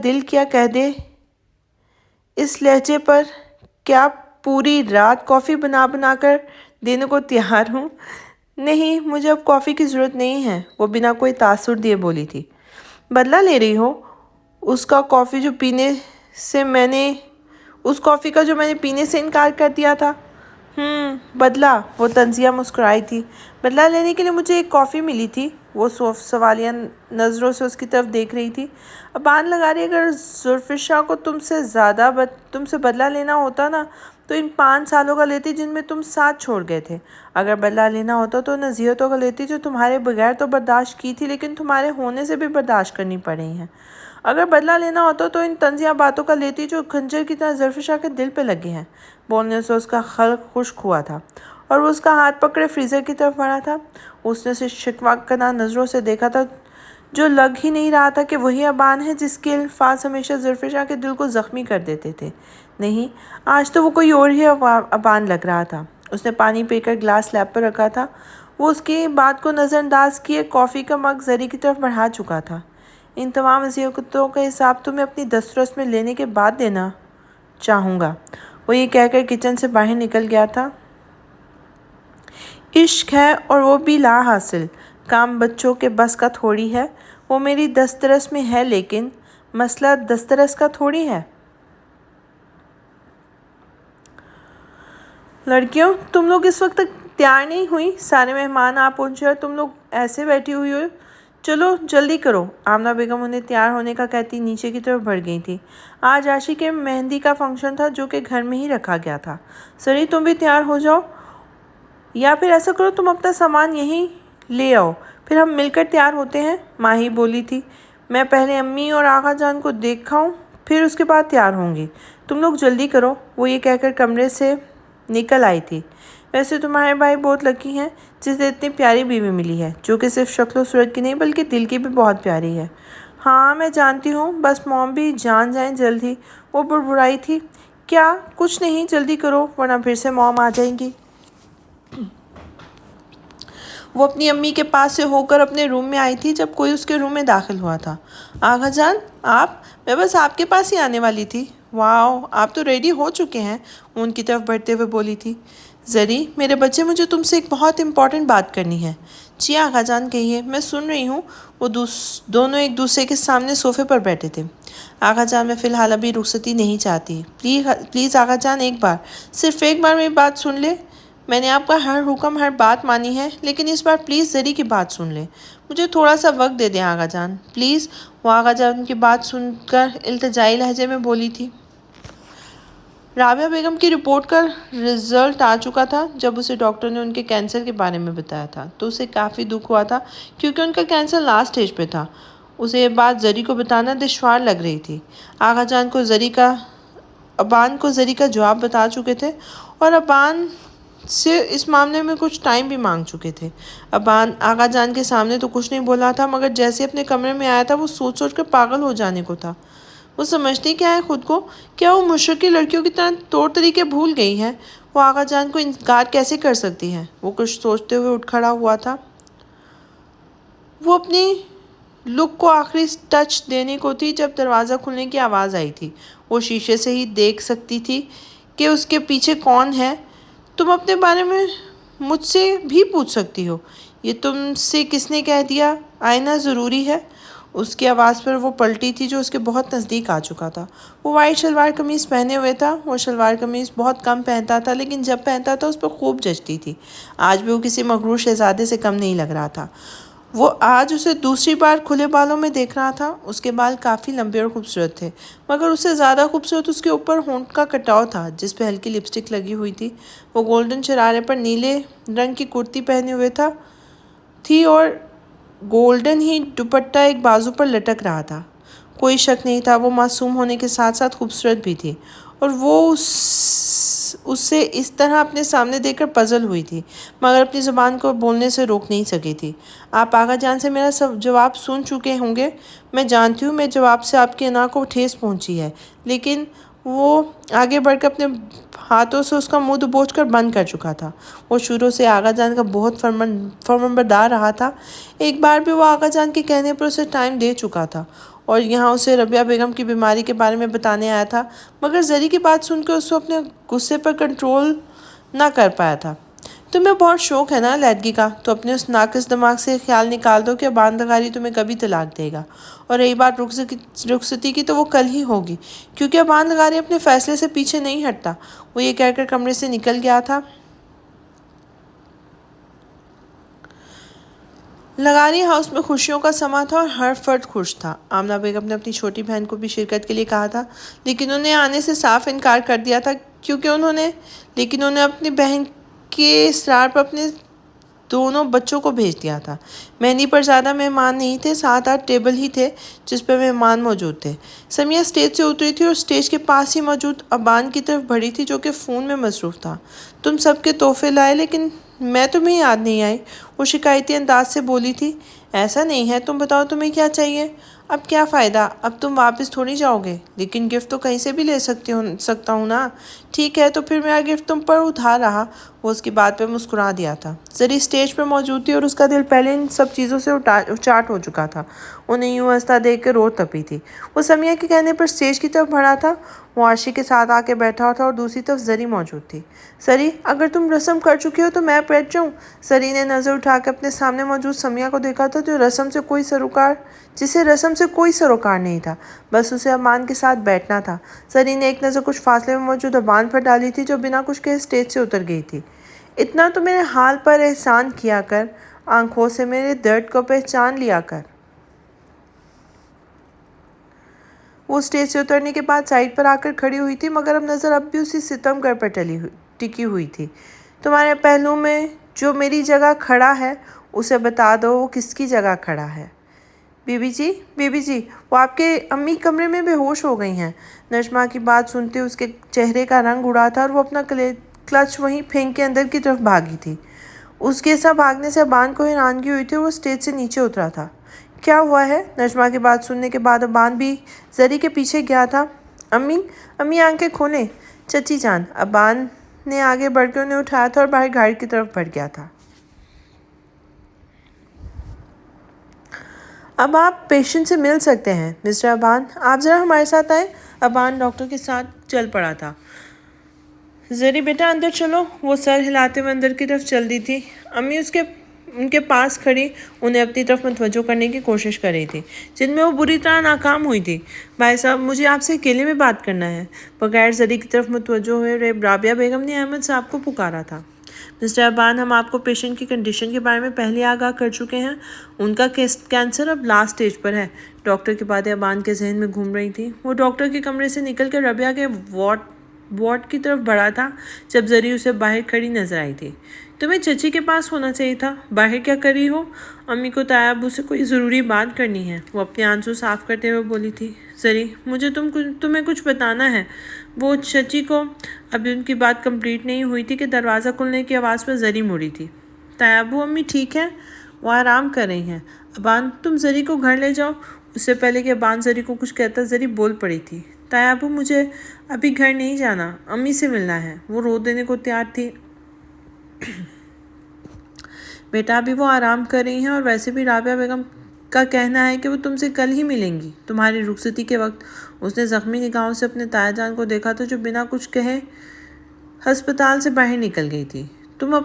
دل کیا کہہ دے اس لہجے پر، کیا پوری رات کافی بنا کر دینے کو تیار ہوں؟ نہیں، مجھے اب کافی کی ضرورت نہیں ہے، وہ بنا کوئی تاثر دیے بولی تھی۔ بدلہ لے رہی ہو؟ اس کافی کا جو میں نے پینے سے انکار کر دیا تھا؟ بدلہ، وہ تنزیہ مسکرائی تھی۔ بدلہ لینے کے لیے مجھے ایک کافی ملی تھی۔ وہ سوالیہ نظروں سے اس کی طرف دیکھ رہی تھی۔ ابان لگا رہی، اگر زلفشا کو تم سے بدلہ لینا ہوتا نا تو ان 5 سالوں کا لیتی جن میں تم ساتھ چھوڑ گئے تھے۔ اگر بدلہ لینا ہوتا تو نصیحتوں کا لیتی جو تمہارے بغیر تو برداشت کی تھی لیکن تمہارے ہونے سے بھی برداشت کرنی پڑ رہی ہیں۔ اگر بدلہ لینا ہوتا تو ان طنزیہ باتوں کا لیتی جو خنجر کی طرح زلفشا کے دل پہ لگے ہیں۔ بولنے سے اس کا خلق خشک ہوا تھا اور وہ اس کا ہاتھ پکڑے فریزر کی طرف بڑھا تھا۔ اس نے اسے شکوہ کناں نظروں سے دیکھا تھا، جو لگ ہی نہیں رہا تھا کہ وہی ابان ہے جس کے الفاظ ہمیشہ زلفشا کے دل کو زخمی کر دیتے تھے۔ نہیں، آج تو وہ کوئی اور ہی ابان لگ رہا تھا۔ اس نے پانی پی کر گلاس لیب پر رکھا تھا۔ وہ اس کی بات کو نظر انداز کیے کافی کا مگ زری کی طرف بڑھا چکا تھا۔ ان تمام نصیحتوں کا حساب تمہیں اپنی دسترس میں لینے کے بعد دینا چاہوں گا، وہ یہ کہہ کر کچن سے باہر نکل گیا تھا۔ عشق ہے اور وہ بھی لا حاصل، کام بچوں کے بس کا تھوڑی ہے۔ وہ میری دسترس میں ہے لیکن مسئلہ دسترس کا تھوڑی ہے۔ لڑکیوں، تم لوگ اس وقت تک تیار نہیں ہوئی؟ سارے مہمان آ پہنچے اور تم لوگ ایسے بیٹھی ہوئی ہو۔ چلو جلدی کرو۔ آمنہ بیگم انہیں تیار ہونے کا کہتی نیچے کی طرف بڑھ گئی تھی۔ آج عاشق کے مہندی کا فنکشن تھا جو کہ گھر میں ہی رکھا گیا تھا۔ سری، تم بھی تیار ہو جاؤ، یا پھر ایسا کرو تم اپنا سامان یہیں لے آؤ، پھر ہم مل کر تیار ہوتے ہیں، ماہی بولی تھی۔ میں پہلے امی اور آغا جان کو دیکھاؤں پھر اس کے بعد تیار ہوں گی۔ تم لوگ جلدی کرو، وہ یہ کہہ کر کمرے سے نکل آئی تھی۔ ویسے تمہارے بھائی بہت لکی ہیں جسے اتنی پیاری بیوی ملی ہے، جو کہ صرف شکل و صورت کی نہیں بلکہ دل کی بھی بہت پیاری ہے۔ ہاں میں جانتی ہوں، بس موم بھی جان جائیں جلد ہی، وہ بڑبڑائی تھی۔ کیا؟ کچھ نہیں، جلدی کرو ورنہ پھر سے موم آ جائیں گی۔ وہ اپنی امی کے پاس سے ہو کر اپنے روم میں آئی تھی جب کوئی اس کے روم میں داخل ہوا تھا۔ آغا جان، آپ؟ میں بس آپ کے پاس ہی آنے والی تھی۔ واؤ، آپ تو ریڈی ہو چکے ہیں، وہ ان کی طرف بڑھتے ہوئے بولی تھی۔ زری، میرے بچے، مجھے تم سے ایک بہت امپورٹنٹ بات کرنی ہے۔ جی آغا جان، کہیے، میں سن رہی ہوں۔ وہ دونوں ایک دوسرے کے سامنے صوفے پر بیٹھے تھے۔ آغا جان، میں فی الحال ابھی رخصتی نہیں چاہتی۔ پلیز آغا جان، صرف ایک بار میری بات سن لے۔ میں نے آپ کا ہر حکم، ہر بات مانی ہے، لیکن اس بار پلیز زری کی بات سن لیں۔ مجھے تھوڑا سا وقت دے دیں آغا جان، پلیز، وہ آغا جان کی بات سن کر التجائی لہجے میں بولی تھی۔ رابعہ بیگم کی رپورٹ کا رزلٹ آ چکا تھا۔ جب اسے ڈاکٹر نے ان کے کینسر کے بارے میں بتایا تھا تو اسے کافی دکھ ہوا تھا کیونکہ ان کا کینسر لاسٹ سٹیج پہ تھا۔ اسے یہ بات زری کو بتانا دشوار لگ رہی تھی۔ آغا جان کو ابان کو زری کا جواب بتا چکے تھے اور ابان سے اس معاملے میں کچھ ٹائم بھی مانگ چکے تھے۔ ابان آغا جان کے سامنے تو کچھ نہیں بولا تھا، مگر جیسے اپنے کمرے میں آیا تھا وہ سوچ کر پاگل ہو جانے کو تھا۔ وہ سمجھتی کیا ہے خود کو؟ کیا وہ مشرقی لڑکیوں کی طرح طور طریقے بھول گئی ہے؟ وہ آغا جان کو انکار کیسے کر سکتی ہے؟ وہ کچھ سوچتے ہوئے اٹھ کھڑا ہوا تھا۔ وہ اپنی لک کو آخری ٹچ دینے کو تھی جب دروازہ کھلنے کی آواز آئی تھی۔ وہ شیشے سے ہی دیکھ سکتی تھی کہ اس کے پیچھے کون ہے۔ تم اپنے بارے میں مجھ سے بھی پوچھ سکتی ہو، یہ تم سے کس نے کہہ دیا؟ آئینہ ضروری ہے؟ اس کی آواز پر وہ پلٹی تھی جو اس کے بہت نزدیک آ چکا تھا۔ وہ وائٹ شلوار قمیض پہنے ہوئے تھا۔ وہ شلوار قمیض بہت کم پہنتا تھا لیکن جب پہنتا تھا اس پر خوب جچتی تھی۔ آج بھی وہ کسی مغرور شہزادے سے کم نہیں لگ رہا تھا۔ وہ آج اسے دوسری بار کھلے بالوں میں دیکھ رہا تھا۔ اس کے بال کافی لمبے اور خوبصورت تھے، مگر اس سے زیادہ خوبصورت اس کے اوپر ہونٹ کا کٹاؤ تھا جس پہ ہلکی لپسٹک لگی ہوئی تھی۔ وہ گولڈن شرارے پر نیلے رنگ کی کرتی پہنے ہوئے تھی اور گولڈن ہی دوپٹہ ایک بازو پر لٹک رہا تھا۔ کوئی شک نہیں تھا وہ معصوم ہونے کے ساتھ ساتھ خوبصورت بھی تھی اور وہ اسے اس طرح اپنے سامنے دیکھ کر پزل ہوئی تھی مگر اپنی زبان کو بولنے سے روک نہیں سکی تھی۔ آپ آغا جان سے میرا جواب سن چکے ہوں گے۔ میں جانتی ہوں میرے جواب سے آپ کی انا کو ٹھیس پہنچی ہے، لیکن وہ آگے بڑھ کر اپنے ہاتھوں سے اس کا منہ دبوچ کر بند کر چکا تھا۔ وہ شروع سے آغا جان کا بہت فرمانبردار رہا تھا۔ ایک بار بھی وہ آغا جان کے کہنے پر اسے ٹائم دے چکا تھا اور یہاں اسے ربیہ بیگم کی بیماری کے بارے میں بتانے آیا تھا، مگر زری کی بات سن کر اسے اپنے غصے پر کنٹرول نہ کر پایا تھا۔ تمہیں بہت شوق ہے نا علیحدگی کا، تو اپنے اس ناقص دماغ سے خیال نکال دو کہ ابان لغاری تمہیں کبھی طلاق دے گا، اور رہی بات رخصتی کی تو وہ کل ہی ہوگی، کیونکہ ابان لغاری اپنے فیصلے سے پیچھے نہیں ہٹتا۔ وہ یہ کہہ کر کمرے سے نکل گیا تھا۔ لغاری ہاؤس میں خوشیوں کا سما تھا اور ہر فرد خوش تھا۔ آمنہ بیگم نے اپنی چھوٹی بہن کو بھی شرکت کے لیے کہا تھا، لیکن انہیں آنے سے صاف انکار کر دیا تھا کیونکہ انہیں اپنی بہن کے اصرار پر اپنے دونوں بچوں کو بھیج دیا تھا۔ مہندی پر زیادہ مہمان نہیں تھے، 7-8 ٹیبل ہی تھے جس پہ مہمان موجود تھے۔ سمیہ اسٹیج سے اتری تھی اور اسٹیج کے پاس ہی موجود ابان کی طرف بڑھی تھی جو کہ فون میں مصروف تھا۔ تم سب کے تحفے لائے لیکن میں تمہیں یاد نہیں آئی، وہ شکایتی انداز سے بولی تھی۔ ایسا نہیں ہے، تم بتاؤ تمہیں کیا چاہیے؟ اب کیا فائدہ، اب تم واپس تھوڑی جاؤ گے، لیکن گفٹ تو کہیں سے بھی لے سکتا ہوں نا۔ ٹھیک ہے تو پھر میرا گفٹ تم پر ادھار رہا۔ وہ اس کی بات پہ مسکرا دیا تھا۔ زری اسٹیج پر موجود تھی اور اس کا دل پہلے ان سب چیزوں سے اچاٹ ہو چکا تھا۔ انہیں یوں ہنستا دیکھ کے رو تپی تھی۔ وہ سمیہ کے کہنے پر اسٹیج کی طرف بڑھا تھا۔ وہ عاشق کے ساتھ آ کے بیٹھا تھا اور دوسری طرف زری موجود تھی۔ زری، اگر تم رسم کر چکی ہو تو میں بیٹھ جاؤں؟ زری نے نظر اٹھا کے اپنے سامنے موجود سمیہ کو دیکھا تھا جسے رسم سے کوئی سروکار نہیں تھا، بس اسے ابان کے ساتھ بیٹھنا تھا۔ زری نے ایک نظر کچھ فاصلے میں موجود ابان پر ڈالی تھی جو بنا کچھ کہے اسٹیج سے اتر گئی تھی۔ اتنا تو میرے حال پر احسان کیا کر، آنکھوں سے میرے درد کو پہچان لیا کر۔ وہ اسٹیج سے اترنے کے بعد سائڈ پر آ کر کھڑی ہوئی تھی، مگر نظر اب بھی اسی ستم گر پر ٹکی ہوئی تھی۔ تمہارے پہلو میں جو میری جگہ کھڑا ہے اسے بتا دو وہ کس کی جگہ کھڑا ہے۔ بی بی جی، وہ آپ کے امی کمرے میں بے ہوش ہو گئی ہیں۔ نجمہ کی بات سنتے اس کے چہرے کا رنگ اڑا تھا اور وہ اپنا کلچ وہیں پھینک کے اندر کی طرف بھاگی تھی۔ اس کے ساتھ بھاگنے سے ابان کو حیرانگی ہوئی تھی اور وہ اسٹیج سے نیچے اترا تھا۔ کیا ہوا ہے؟ نجمہ کی بات سننے کے بعد ابان بھی زری کے پیچھے گیا تھا۔ امی آنکھیں کھولیں۔ چچی جان، ابان نے آگے بڑھ کے انہیں اٹھایا تھا اور باہر گاڑی کی طرف بڑھ گیا تھا۔ اب آپ پیشنٹ سے مل سکتے ہیں۔ مسٹر ابان، آپ ذرا ہمارے ساتھ آئیں۔ ابان ڈاکٹر کے ساتھ چل پڑا تھا۔ زری بیٹا اندر چلو۔ وہ سر ہلاتے ہوئے اندر کی طرف چل دی تھی۔ امی ان کے پاس کھڑی انہیں اپنی طرف متوجہ کرنے کی کوشش کر رہی تھی، جن میں وہ بری طرح ناکام ہوئی تھی۔ بھائی صاحب، مجھے آپ سے اکیلے میں بات کرنا ہے۔ بغیر زری کی طرف متوجہ ہوئے رابعہ بیگم نے احمد صاحب کو پکارا تھا۔ مسٹر ابان، ہم آپ کو پیشنٹ کی کنڈیشن کے بارے میں پہلے آگاہ کر چکے ہیں۔ ان کا کینسر اب لاسٹ سٹیج پر ہے۔ ڈاکٹر کی باتیں ابان کے ذہن میں گھوم رہی تھیں۔ وہ ڈاکٹر کے کمرے سے نکل کر رابعہ کے وارڈ کی طرف بڑھا تھا جب زری اسے باہر کھڑی نظر آئی تھی۔ تمہیں چچی کے پاس ہونا چاہیے تھا، باہر کیا کر رہی ہو؟ امی کو تایا ابو سے کوئی ضروری بات کرنی ہے، وہ اپنے آنسو صاف کرتے ہوئے بولی تھی۔ زری، مجھے تمہیں کچھ بتانا ہے۔ وہ چچی کو ابھی ان کی بات کمپلیٹ نہیں ہوئی تھی کہ دروازہ کھلنے کی آواز پر زری مڑی تھی۔ تایا ابو، امی ٹھیک ہے؟ وہ آرام کر رہی ہیں۔ ابان، تم زری کو گھر لے جاؤ۔ اس سے پہلے کہ ابان زری کو کچھ کہتا، زری بول پڑی تھی۔ تایا ابو، مجھے ابھی گھر نہیں جانا، امی سے ملنا ہے۔ وہ رو دینے کو تیار تھی۔ بیٹا، ابھی وہ آرام کر رہی ہیں اور ویسے بھی رابعہ بیگم کا کہنا ہے کہ وہ تم سے کل ہی ملیں گی، تمہاری رخصتی کے وقت۔ اس نے زخمی نگاہوں سے اپنے تایا جان کو دیکھا تھا جو بنا کچھ کہے ہسپتال سے باہر نکل گئی تھی۔ تم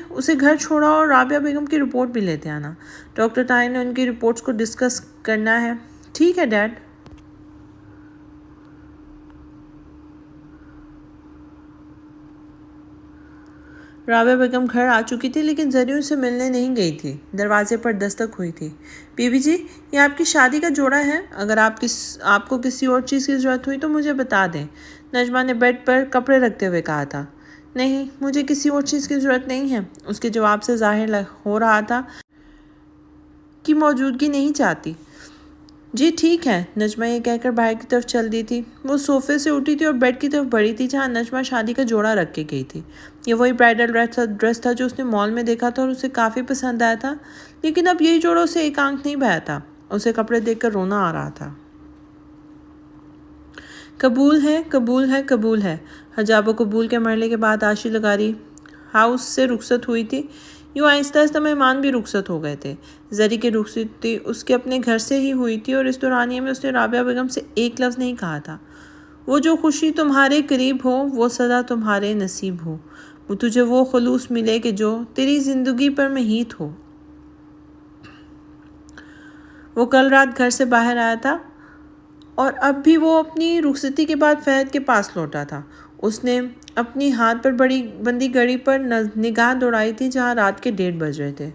اسے گھر چھوڑا اور رابعہ بیگم کی رپورٹ بھی لیتے آنا۔ ڈاکٹر طاہر نے ان کی رپورٹس کو ڈسکس کرنا ہے۔ ٹھیک ہے ڈیڈ۔ رابعہ بیگم گھر آ چکی تھی لیکن زری ان سے ملنے نہیں گئی تھی۔ دروازے پر دستک ہوئی تھی۔ بی بی جی، یہ آپ کی شادی کا جوڑا ہے، اگر آپ کو کسی اور چیز کی ضرورت ہوئی تو مجھے بتا دیں۔ نجمہ نے بیڈ پر کپڑے رکھتے ہوئے کہا تھا۔ نہیں، مجھے کسی اور چیز کی ضرورت نہیں ہے۔ اس کے جواب سے ظاہر ہو رہا تھا کہ موجودگی نہیں چاہتی۔ جی ٹھیک ہے، نجمہ یہ کہہ کر باہر کی طرف چل دی تھی۔ وہ صوفے سے اٹھی تھی اور بیڈ کی طرف بڑھی تھی جہاں نجمہ شادی کا جوڑا رکھ کے گئی تھی۔ یہ وہی برائڈل ڈریس تھا جو اس نے مال میں دیکھا تھا اور اسے کافی پسند آیا تھا، لیکن اب یہی جوڑا اسے ایک آنکھ نہیں بہا تھا۔ اسے کپڑے دیکھ کر رونا آ رہا تھا۔ قبول ہے، قبول ہے، قبول ہے۔ حجاب و قبول کے مرحلے کے بعد عاشی لغاری ہاؤس سے رخصت ہوئی تھی۔ یوں آہستہ آہستہ مہمان بھی رخصت ہو گئے تھے۔ زری کی رخصتی اس کے اپنے گھر سے ہی ہوئی تھی اور اس دورانیے میں اس نے رابعہ بیگم سے ایک لفظ نہیں کہا تھا۔ وہ جو خوشی تمہارے قریب ہو وہ سدا تمہارے نصیب ہو، وہ تجھے وہ خلوص ملے کہ جو تیری زندگی پر محیط ہو۔ وہ کل رات گھر سے باہر آیا تھا اور اب بھی وہ اپنی رخصتی کے بعد فہد کے پاس لوٹا تھا۔ اس نے اپنی ہاتھ پر بندی گھڑی پر نگاہ دوڑائی تھی جہاں رات کے 1:30 بج رہے تھے۔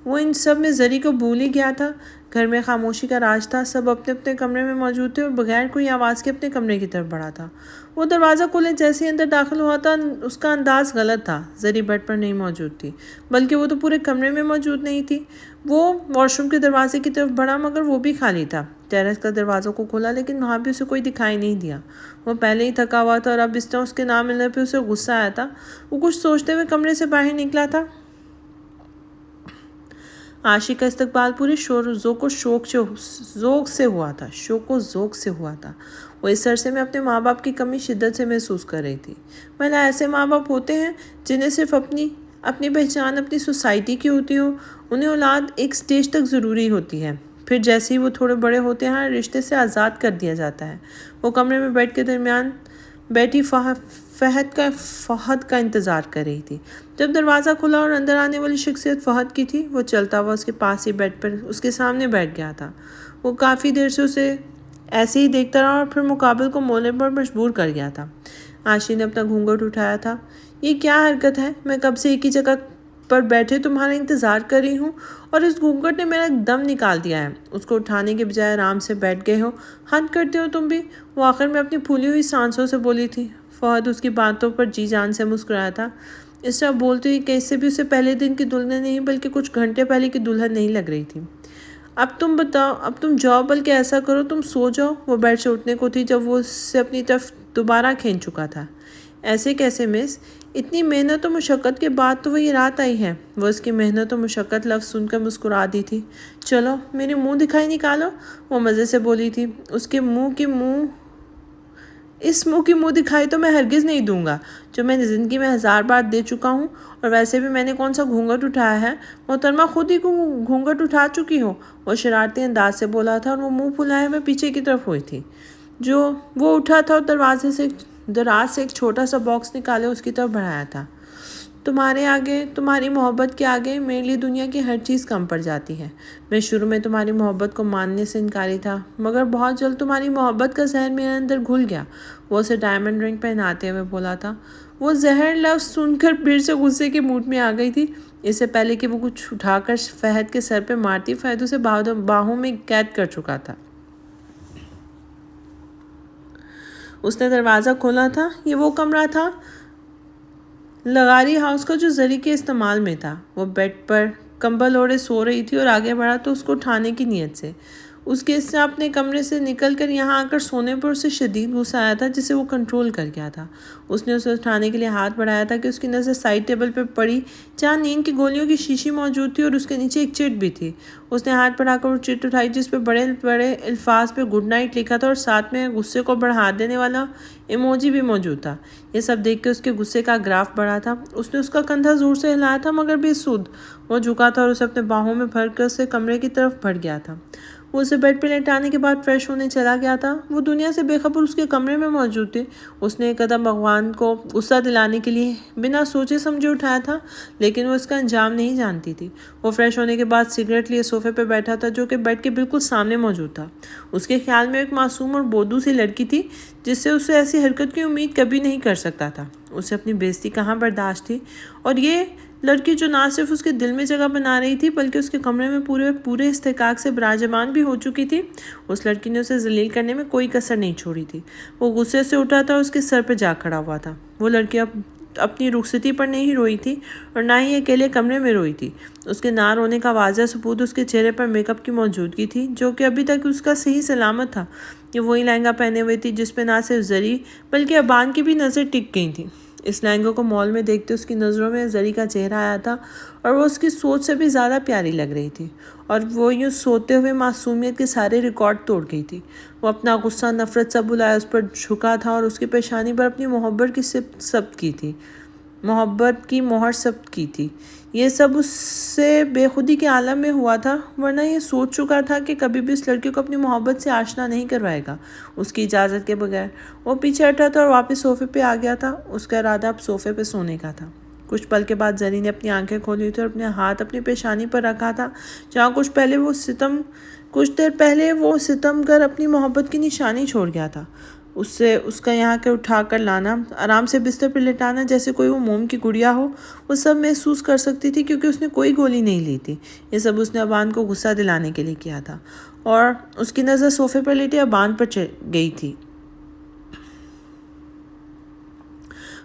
وہ ان سب میں زری کو بھول ہی گیا تھا۔ گھر میں خاموشی کا راج تھا، سب اپنے اپنے کمرے میں موجود تھے اور بغیر کوئی آواز کے اپنے کمرے کی طرف بڑھا تھا۔ وہ دروازہ کھولے جیسے ہی اندر داخل ہوا تھا، اس کا انداز غلط تھا۔ زری بیڈ پر نہیں موجود تھی، بلکہ وہ تو پورے کمرے میں موجود نہیں تھی۔ وہ واش روم کے دروازے کی طرف بڑھا مگر وہ بھی خالی تھا۔ ٹیرس کا دروازوں کو کھولا لیکن وہاں بھی اسے کوئی دکھائی نہیں دیا۔ وہ پہلے ہی تھکا ہوا تھا اور اب اس طرح اس کے نہ ملنے پہ اسے غصہ آیا تھا۔ وہ کچھ سوچتے ہوئے کمرے سے باہر نکلا تھا۔ عاشق کا استقبال پورے شور و ذوق سے ہوا تھا۔ وہ اس عرصے میں اپنے ماں باپ کی کمی شدت سے محسوس کر رہی تھی۔ بھلا ایسے ماں باپ ہوتے ہیں جنہیں صرف اپنی پہچان اپنی سوسائٹی کی ہوتی ہو۔ انہیں اولاد ایک سٹیج تک ضروری ہوتی ہے، پھر جیسے ہی وہ تھوڑے بڑے ہوتے ہیں رشتے سے آزاد کر دیا جاتا ہے۔ وہ کمرے میں بیڈ کے درمیان بیٹھی فہد کا انتظار کر رہی تھی۔ جب دروازہ کھلا اور اندر آنے والی شخصیت فہد کی تھی، وہ چلتا ہوا اس کے پاس ہی بیڈ پر اس کے سامنے بیٹھ گیا تھا۔ وہ کافی دیر سے اسے ایسے ہی دیکھتا رہا اور پھر مقابل کو مولنے پر مجبور کر گیا تھا۔ عاشق نے اپنا گھونگھٹ اٹھایا تھا۔ یہ کیا حرکت ہے؟ میں کب سے ایک ہی جگہ پر بیٹھے تمہارا انتظار کر رہی ہوں اور اس گھونگھٹ نے میرا دم نکال دیا ہے۔ اس کو اٹھانے کے بجائے آرام سے بیٹھ گئے ہو، حد کرتے ہو تم بھی۔ وہ آخر میں اپنی پھولی ہوئی سانسوں سے بولی تھی۔ فہد اس کی باتوں پر جی جان سے مسکرایا تھا، اس طرح بولتے ہوئے کہ اس سے بھی اسے پہلے دن کی دلہن نہیں بلکہ کچھ گھنٹے پہلے کی دلہن نہیں لگ رہی تھی۔ اب تم بتاؤ، اب تم جاؤ، بلکہ ایسا کرو تم سو جاؤ۔ وہ بیڈ سے اٹھنے کو تھی جب وہ اس سے اپنی طرف دوبارہ کھینچ چکا تھا۔ ایسے کیسے مس؟ اتنی محنت و مشقت کے بعد تو وہ یہ رات آئی ہے۔ وہ اس کی محنت و مشقت لفظ سن کر مسکرا دی تھی۔ چلو میرے منہ دکھائی نکالو، وہ مزے سے بولی تھی۔ اس منہ کی منہ دکھائی تو میں ہرگز نہیں دوں گا، جو میں نے زندگی میں 1000 بار دے چکا ہوں، اور ویسے بھی میں نے کون سا گھونگھٹ اٹھایا ہے؟ محترمہ خود ہی گھونگھٹ اٹھا چکی ہو، وہ شرارتی انداز سے بولا تھا اور وہ منہ پھلائے ہوئے پیچھے کی طرف ہوئی تھی۔ جو وہ اٹھا تھا اور دراز سے ایک چھوٹا سا باکس نکالے اس کی طرف بڑھایا تھا۔ تمہاری محبت کے آگے میرے لیے دنیا کی ہر چیز کم پڑ جاتی ہے۔ میں شروع میں تمہاری محبت کو ماننے سے انکاری تھا، مگر بہت جلد تمہاری محبت کا زہر میرے اندر گھل گیا، وہ اسے ڈائمنڈ رنگ پہناتے ہوئے بولا تھا۔ وہ زہر لفظ سن کر پھر سے غصے کے موڈ میں آ گئی تھی۔ اس سے پہلے کہ وہ کچھ اٹھا کر فہد کے سر پہ مارتی، فہد اسے باہوں میں قید کر چکا تھا۔ اس نے دروازہ کھولا تھا۔ یہ وہ کمرہ تھا لغاری ہاؤس کا جو زری کے استعمال میں تھا۔ وہ بیڈ پر کمبل اوڑھے سو رہی تھی اور آگے بڑھا تو اس کو اٹھانے کی نیت سے۔ اس کے اپنے کمرے سے نکل کر یہاں آ کر سونے پر اسے شدید غصہ آیا تھا، جسے وہ کنٹرول کر گیا تھا۔ اس نے اسے اٹھانے کے لیے ہاتھ بڑھایا تھا کہ اس کی نظر سائڈ ٹیبل پر پڑی جہاں نیند کی گولیوں کی شیشی موجود تھی اور اس کے نیچے ایک چٹ بھی تھی۔ اس نے ہاتھ بڑھا کر وہ چٹ اٹھائی جس پہ بڑے بڑے الفاظ پہ گڈ نائٹ لکھا تھا اور ساتھ میں غصے کو بڑھا دینے والا ایموجی بھی موجود تھا۔ یہ سب دیکھ کے اس کے غصے کا گراف بڑھا تھا۔ اس نے اس کا کندھا زور سے ہلایا تھا مگر بے سود۔ وہ جھکا تھا اور اسے اپنے باہوں میں بھر کر اسے کمرے کی طرف بڑھ گیا تھا۔ وہ اسے بیڈ پہ لیٹانے کے بعد فریش ہونے چلا گیا تھا۔ وہ دنیا سے بے خبر اس کے کمرے میں موجود تھے۔ اس نے ایک قدم بھگوان کو غصہ دلانے کے لیے بنا سوچے سمجھے اٹھایا تھا، لیکن وہ اس کا انجام نہیں جانتی تھی۔ وہ فریش ہونے کے بعد سگریٹ لیے صوفے پہ بیٹھا تھا جو کہ بیڈ کے بالکل سامنے موجود تھا۔ اس کے خیال میں ایک معصوم اور بودو سی لڑکی تھی جس سے اسے ایسی حرکت کی امید کبھی نہیں کر سکتا تھا۔ اسے اپنی بے عزتی کہاں برداشت تھی، اور یہ لڑکی جو نہ صرف اس کے دل میں جگہ بنا رہی تھی بلکہ اس کے کمرے میں پورے استحقاق سے براجمان بھی ہو چکی تھی۔ اس لڑکی نے اسے ذلیل کرنے میں کوئی کسر نہیں چھوڑی تھی۔ وہ غصے سے اٹھا تھا اور اس کے سر پہ جا کھڑا ہوا تھا۔ وہ لڑکی اپنی رخصتی پر نہیں روئی تھی اور نہ ہی اکیلے کمرے میں روئی تھی۔ اس کے نہ رونے کا واضح ثبوت اس کے چہرے پر میک اپ کی موجودگی تھی، جو کہ ابھی تک اس کا صحیح سلامت تھا۔ یہ وہی لہنگا پہنے ہوئے تھی جس پہ نہ صرف زری بلکہ ابان کی بھی نظر ٹک گئی تھی۔ اس لہنگے کو مال میں دیکھتے اس کی نظروں میں زری کا چہرہ آیا تھا اور وہ اس کی سوچ سے بھی زیادہ پیاری لگ رہی تھی، اور وہ یوں سوتے ہوئے معصومیت کے سارے ریکارڈ توڑ گئی تھی۔ وہ اپنا غصہ نفرت سب بلائے اس پر جھکا تھا اور اس کی پیشانی پر اپنی محبت کی مہر ثبت کی تھی۔ یہ سب اس سے بے خودی کے عالم میں ہوا تھا، ورنہ یہ سوچ چکا تھا کہ کبھی بھی اس لڑکی کو اپنی محبت سے آشنا نہیں کروائے گا اس کی اجازت کے بغیر۔ وہ پیچھے ہٹا تھا اور واپس صوفے پہ آ گیا تھا۔ اس کا ارادہ اب صوفے پہ سونے کا تھا۔ کچھ پل کے بعد زری نے اپنی آنکھیں کھولی تھی اور اپنے ہاتھ اپنی پیشانی پر رکھا تھا جہاں کچھ دیر پہلے وہ ستم گر اپنی محبت کی نشانی چھوڑ گیا تھا۔ اس کا یہاں کے اٹھا کر لانا، آرام سے بستر پہ لٹانا جیسے کوئی وہ موم کی گڑیا ہو، وہ سب محسوس کر سکتی تھی کیونکہ اس نے کوئی گولی نہیں لی تھی۔ یہ سب اس نے ابان کو غصہ دلانے کے لیے کیا تھا، اور اس کی نظر صوفے پر لیٹی ابان پر گئی تھی۔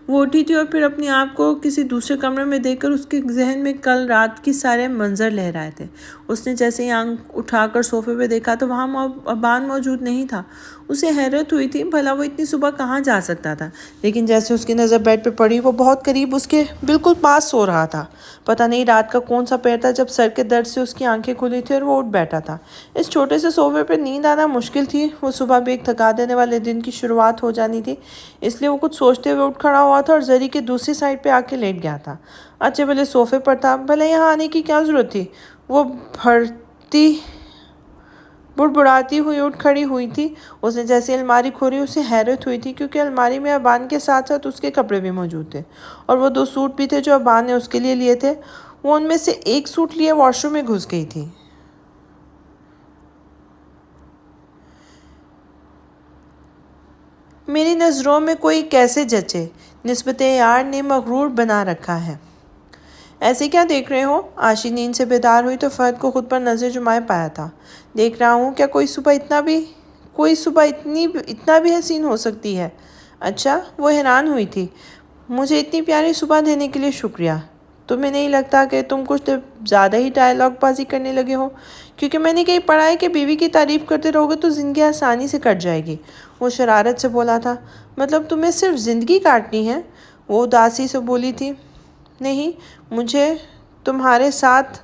وہ اٹھی تھی اور پھر اپنے آپ کو کسی دوسرے کمرے میں دیکھ کر اس کے ذہن میں کل رات کی سارے منظر لہرائے تھے۔ اس نے جیسے ہی آنکھ اٹھا کر صوفے پہ دیکھا تو وہاں ابان موجود نہیں تھا۔ اسے حیرت ہوئی تھی بھلا وہ اتنی صبح کہاں جا سکتا تھا، لیکن جیسے اس کی نظر بیڈ پہ پڑی وہ بہت قریب اس کے بالکل پاس سو رہا تھا۔ پتہ نہیں رات کا کون سا پیر تھا جب سر کے درد سے اس کی آنکھیں کھلی تھی اور وہ اٹھ بیٹھا تھا۔ اس چھوٹے سے صوفے پہ نیند آنا مشکل تھی، وہ صبح بھی ایک تھکا دینے والے دن کی شروعات ہو جانی تھی، اس لیے وہ کچھ سوچتے ہوئے اٹھ کھڑا ہوا تھا اور زری کے دوسری سائڈ پہ آ کے لیٹ گیا تھا۔ اچھے بھلے صوفے پر تھا، بھلے یہاں آنے کی کیا ضرورت تھی؟ وہ بڑبڑاتی ہوئی اٹھ کھڑی ہوئی تھی۔ اس نے جیسے الماری کھولی اسے حیرت ہوئی تھی کیونکہ الماری میں ابان کے ساتھ ساتھ اس کے کپڑے بھی موجود تھے، اور وہ 2 سوٹ بھی تھے جو ابان نے اس کے لیے تھے۔ وہ ان میں سے ایک سوٹ لیے واش روم میں گھس گئی تھی۔ میری نظروں میں کوئی کیسے جچے، نسبت یار نے مغرور بنا رکھا ہے۔ ایسے کیا دیکھ رہے ہو؟ عاشی نیند سے بیدار ہوئی تو فہد کو خود پر نظر جمائے پایا تھا۔ دیکھ رہا ہوں کیا کوئی صبح اتنا بھی حسین ہو سکتی ہے۔ اچھا، وہ حیران ہوئی تھی۔ مجھے اتنی پیاری صبح دینے کے لیے شکریہ۔ تمہیں نہیں لگتا کہ تم کچھ زیادہ ہی ڈائلاگ بازی کرنے لگے ہو؟ کیونکہ میں نے کہیں پڑھا ہے کہ بیوی کی تعریف کرتے رہو گے تو زندگی آسانی سے کٹ جائے گی۔ وہ شرارت سے بولا تھا۔ مطلب تمہیں صرف زندگی کاٹنی ہے؟ وہ اداسی سے بولی تھی۔ نہیں، مجھے تمہارے ساتھ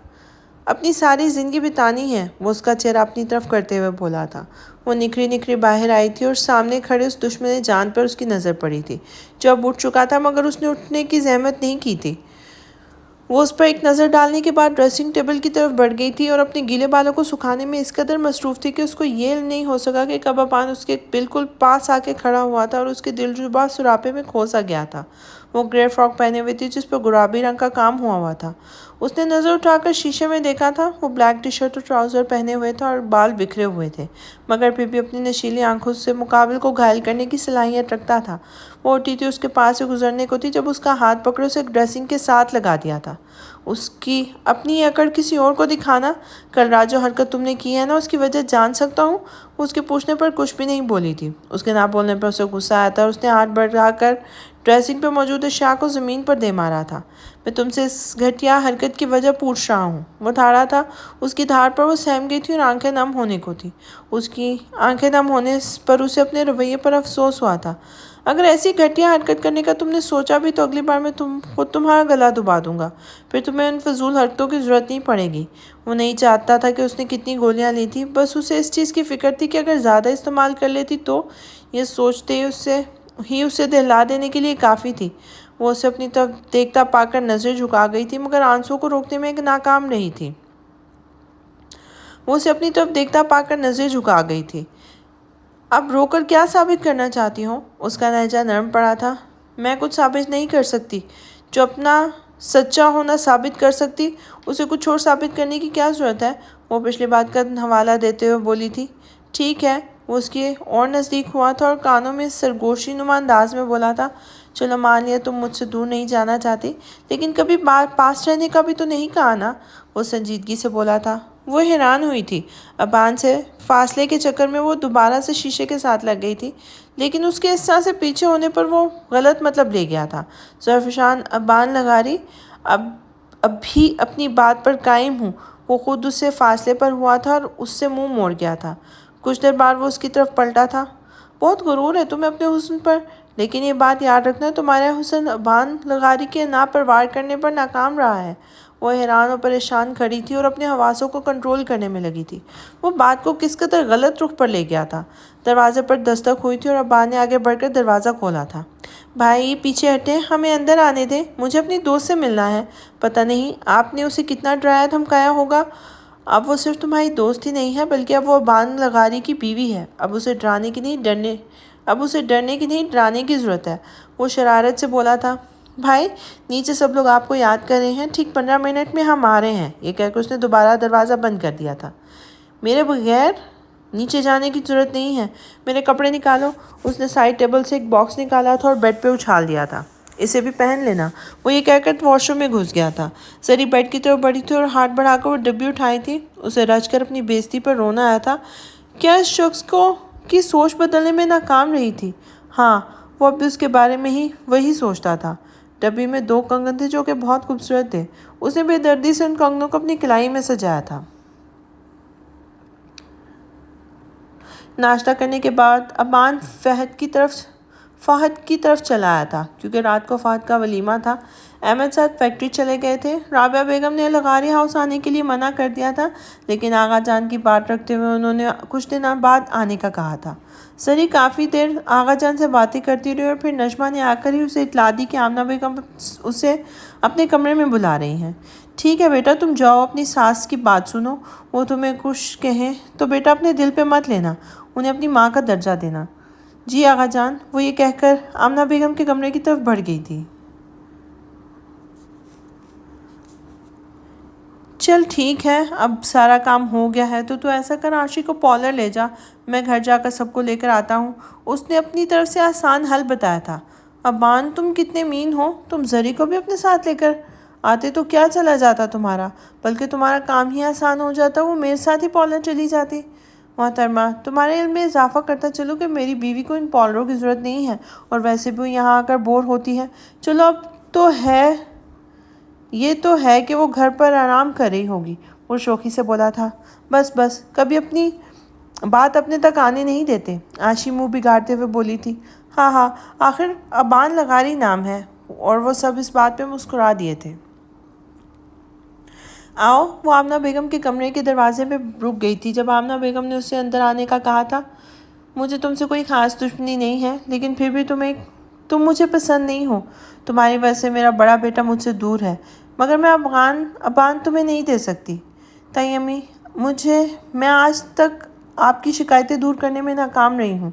اپنی ساری زندگی بتانی ہے، وہ اس کا چہرہ اپنی طرف کرتے ہوئے بولا تھا۔ وہ نکھری باہر آئی تھی اور سامنے کھڑے اس دشمن جان پر اس کی نظر پڑی تھی جو اب اٹھ چکا تھا، مگر اس نے اٹھنے کی زحمت نہیں کی تھی۔ وہ اس پر ایک نظر ڈالنے کے بعد ڈریسنگ ٹیبل کی طرف بڑھ گئی تھی اور اپنے گیلے بالوں کو سکھانے میں اس قدر مصروف تھی کہ اس کو یہ نہیں ہو سکا کہ کب ابان اس کے بالکل پاس آ کے کھڑا ہوا تھا اور اس کے دلربا سراپے میں کھو سا گیا تھا۔ وہ گرے فراک پہنے ہوئے تھی جس پر گلابی رنگ کا کام ہوا تھا۔ اس نے نظر اٹھا کر شیشے میں دیکھا تھا۔ وہ بلیک ٹی شرٹ اور ٹراؤزر پہنے ہوئے تھا اور بال بکھرے ہوئے تھے، مگر پھر بھی اپنی نشیلی آنکھوں سے مقابل کو گھائل کرنے کی صلاحیت رکھتا تھا۔ وہ اٹھی تھی، اس کے پاس سے گزرنے کو تھی جب اس کا ہاتھ پکڑے اسے ڈریسنگ کے ساتھ لگا دیا تھا۔ اس کی اپنی اکڑ کسی اور کو دکھانا، کل رات جو حرکت تم نے کی ہے نا، اس کی وجہ جان سکتا ہوں؟ وہ اس کے پوچھنے پر کچھ بھی نہیں بولی تھی۔ اس کے نہ بولنے پر اسے غصہ آیا تھا اور اس نے ہاتھ بڑھا کر ڈریسنگ پہ موجود اشیاء کو زمین پر دے مارا تھا۔ میں تم سے اس گھٹیا حرکت کی وجہ پوچھ رہا ہوں۔ وہ دھاڑا تھا، اس کی دھاڑ پر وہ سہم گئی تھی اور آنکھیں نم ہونے کو تھی۔ اس کی آنکھیں نم ہونے پر اسے اپنے رویے پر افسوس ہوا تھا۔ اگر ایسی گھٹیا حرکت کرنے کا تم نے سوچا بھی تو اگلی بار میں خود تمہارا گلا دبا دوں گا، پھر تمہیں ان فضول حرکتوں کی ضرورت نہیں پڑے گی۔ وہ نہیں چاہتا تھا کہ اس نے کتنی گولیاں لی تھی، بس اسے اس چیز کی فکر تھی کہ اگر زیادہ استعمال کر لیتی تو یہ سوچتے ہی اسے دہلا دینے کے لیے کافی تھی۔ وہ اسے اپنی طرف دیکھتا پا کر نظر جھکا گئی تھی، مگر آنسوں کو روکنے میں ناکام رہی تھی۔ وہ اسے اپنی طرف دیکھتا پا کر نظر جھکا گئی تھی۔ اب رو کر کیا ثابت کرنا چاہتی ہو؟ اس کا لہجہ نرم پڑا تھا۔ میں کچھ ثابت نہیں کر سکتی۔ جو اپنا سچا ہونا ثابت کر سکتی، اسے کچھ اور ثابت کرنے کی کیا ضرورت ہے؟ وہ پچھلی بات کا حوالہ دیتے ہوئے بولی تھی۔ ٹھیک ہے، وہ اس کے اور نزدیک ہوا تھا اور کانوں میں سرگوشی نما انداز میں بولا تھا۔ چلو مان لیا تم مجھ سے دور نہیں جانا چاہتی، لیکن کبھی پاس رہنے کا بھی تو نہیں کہا نا، وہ سنجیدگی سے بولا تھا۔ وہ حیران ہوئی تھی۔ ابان سے فاصلے کے چکر میں وہ دوبارہ سے شیشے کے ساتھ لگ گئی تھی، لیکن اس کے اس طرح سے پیچھے ہونے پر وہ غلط مطلب لے گیا تھا۔ زرفشان ابان لغاری اب بھی اپنی بات پر قائم ہوں۔ وہ خود اس سے فاصلے پر ہوا تھا اور اس سے منہ موڑ گیا تھا۔ کچھ دیر بعد وہ اس کی طرف پلٹا تھا۔ بہت غرور ہے تمہیں اپنے حسن پر، لیکن یہ بات یاد رکھنا تمہارا حسن ابان لغاری کے ناپرواہ کرنے پر ناکام رہا ہے۔ وہ حیران اور پریشان کھڑی تھی اور اپنے حواسوں کو کنٹرول کرنے میں لگی تھی۔ وہ بات کو کس قدر غلط رخ پر لے گیا تھا۔ دروازے پر دستک ہوئی تھی اور ابان نے آگے بڑھ کر دروازہ کھولا تھا۔ بھائی پیچھے ہٹیں، ہمیں اندر آنے دیں، مجھے اپنی دوست سے ملنا ہے۔ پتہ نہیں آپ نے اسے کتنا ڈرایا دھمکایا ہوگا۔ اب وہ صرف تمہاری دوست ہی نہیں ہے بلکہ اب وہ ابان لغاری کی بیوی ہے۔ اب اسے ڈرنے کی نہیں ڈرانے کی ضرورت ہے، وہ شرارت سے بولا تھا۔ بھائی نیچے سب لوگ آپ کو یاد کر رہے ہیں، ٹھیک 15 منٹ میں ہم آ رہے ہیں، یہ کہہ کر اس نے دوبارہ دروازہ بند کر دیا تھا۔ میرے بغیر نیچے جانے کی ضرورت نہیں ہے، میرے کپڑے نکالو۔ اس نے سائڈ ٹیبل سے ایک باکس نکالا تھا اور بیڈ پہ اچھال دیا تھا۔ اسے بھی پہن لینا۔ وہ یہ کہہ کر واش روم میں گھس گیا تھا۔ زری بیڈ کی طرف بڑھی تھی اور ہاتھ بڑھا کر وہ ڈبی اٹھائی تھی۔ اسے رج کر اپنی بے عزتی پر رونا آیا تھا۔ کیا اس شخص کی سوچ بدلنے میں ناکام رہی تھی؟ ہاں، وہ اب بھی اس کے بارے میں ہی وہی سوچتا تھا۔ ڈبی میں 2 کنگن تھے جو کہ بہت خوبصورت تھے۔ اس نے بے دردی سے ان کنگنوں کو اپنی کلائی میں سجایا تھا۔ ناشتہ کرنے کے بعد ابان فہد کی طرف چلا آیا تھا کیونکہ رات کو فہد کا ولیمہ تھا۔ احمد صاحب فیکٹری چلے گئے تھے۔ رابعہ بیگم نے لغاری ہاؤس آنے کے لیے منع کر دیا تھا، لیکن آغا جان کی بات رکھتے ہوئے انہوں نے کچھ دن بعد آنے کا کہا تھا۔ زری کافی دیر آغا جان سے باتیں کرتی رہی اور پھر نجمہ نے آ کر ہی اسے اطلاع دی کہ آمنہ بیگم اسے اپنے کمرے میں بلا رہی ہیں۔ ٹھیک ہے بیٹا، تم جاؤ، اپنی ساس کی بات سنو، وہ تمہیں کچھ کہیں تو بیٹا اپنے دل پہ مت لینا، انہیں اپنی ماں کا درجہ دینا۔ جی آغا جان، وہ یہ کہہ کر آمنہ بیگم کے کمرے کی طرف بڑھ گئی تھی۔ چل ٹھیک ہے، اب سارا کام ہو گیا ہے تو ایسا کر عاشی کو پارلر لے جا، میں گھر جا کر سب کو لے کر آتا ہوں۔ اس نے اپنی طرف سے آسان حل بتایا تھا۔ ابان تم کتنے مین ہو، تم زری کو بھی اپنے ساتھ لے کر آتے تو کیا چلا جاتا تمہارا، بلکہ تمہارا کام ہی آسان ہو جاتا، وہ میرے ساتھ ہی پارلر چلی جاتی۔ محترمہ، تمہارے علم میں اضافہ کرتا چلو کہ میری بیوی کو ان پارلروں کی ضرورت نہیں ہے اور ویسے بھی یہاں آ کر بور ہوتی ہے۔ چلو اب تو ہے، یہ تو ہے کہ وہ گھر پر آرام کر رہی ہوگی، وہ شوخی سے بولا تھا۔ بس کبھی اپنی بات اپنے تک آنے نہیں دیتے، عاشی منہ بگاڑتے ہوئے بولی تھی۔ ہاں، آخر ابان لغاری نام ہے، اور وہ سب اس بات پہ مسکرا دیے تھے۔ آؤ، وہ آمنہ بیگم کے کمرے کے دروازے پہ رک گئی تھی جب آمنہ بیگم نے اسے اندر آنے کا کہا تھا۔ مجھے تم سے کوئی خاص دشمنی نہیں ہے، لیکن پھر بھی تم مجھے پسند نہیں ہو۔ تمہاری وجہ سے میرا بڑا بیٹا مجھ سے دور ہے، مگر میں ابان تمہیں نہیں دے سکتی۔ تائی امی، میں آج تک آپ کی شکایتیں دور کرنے میں ناکام رہی ہوں،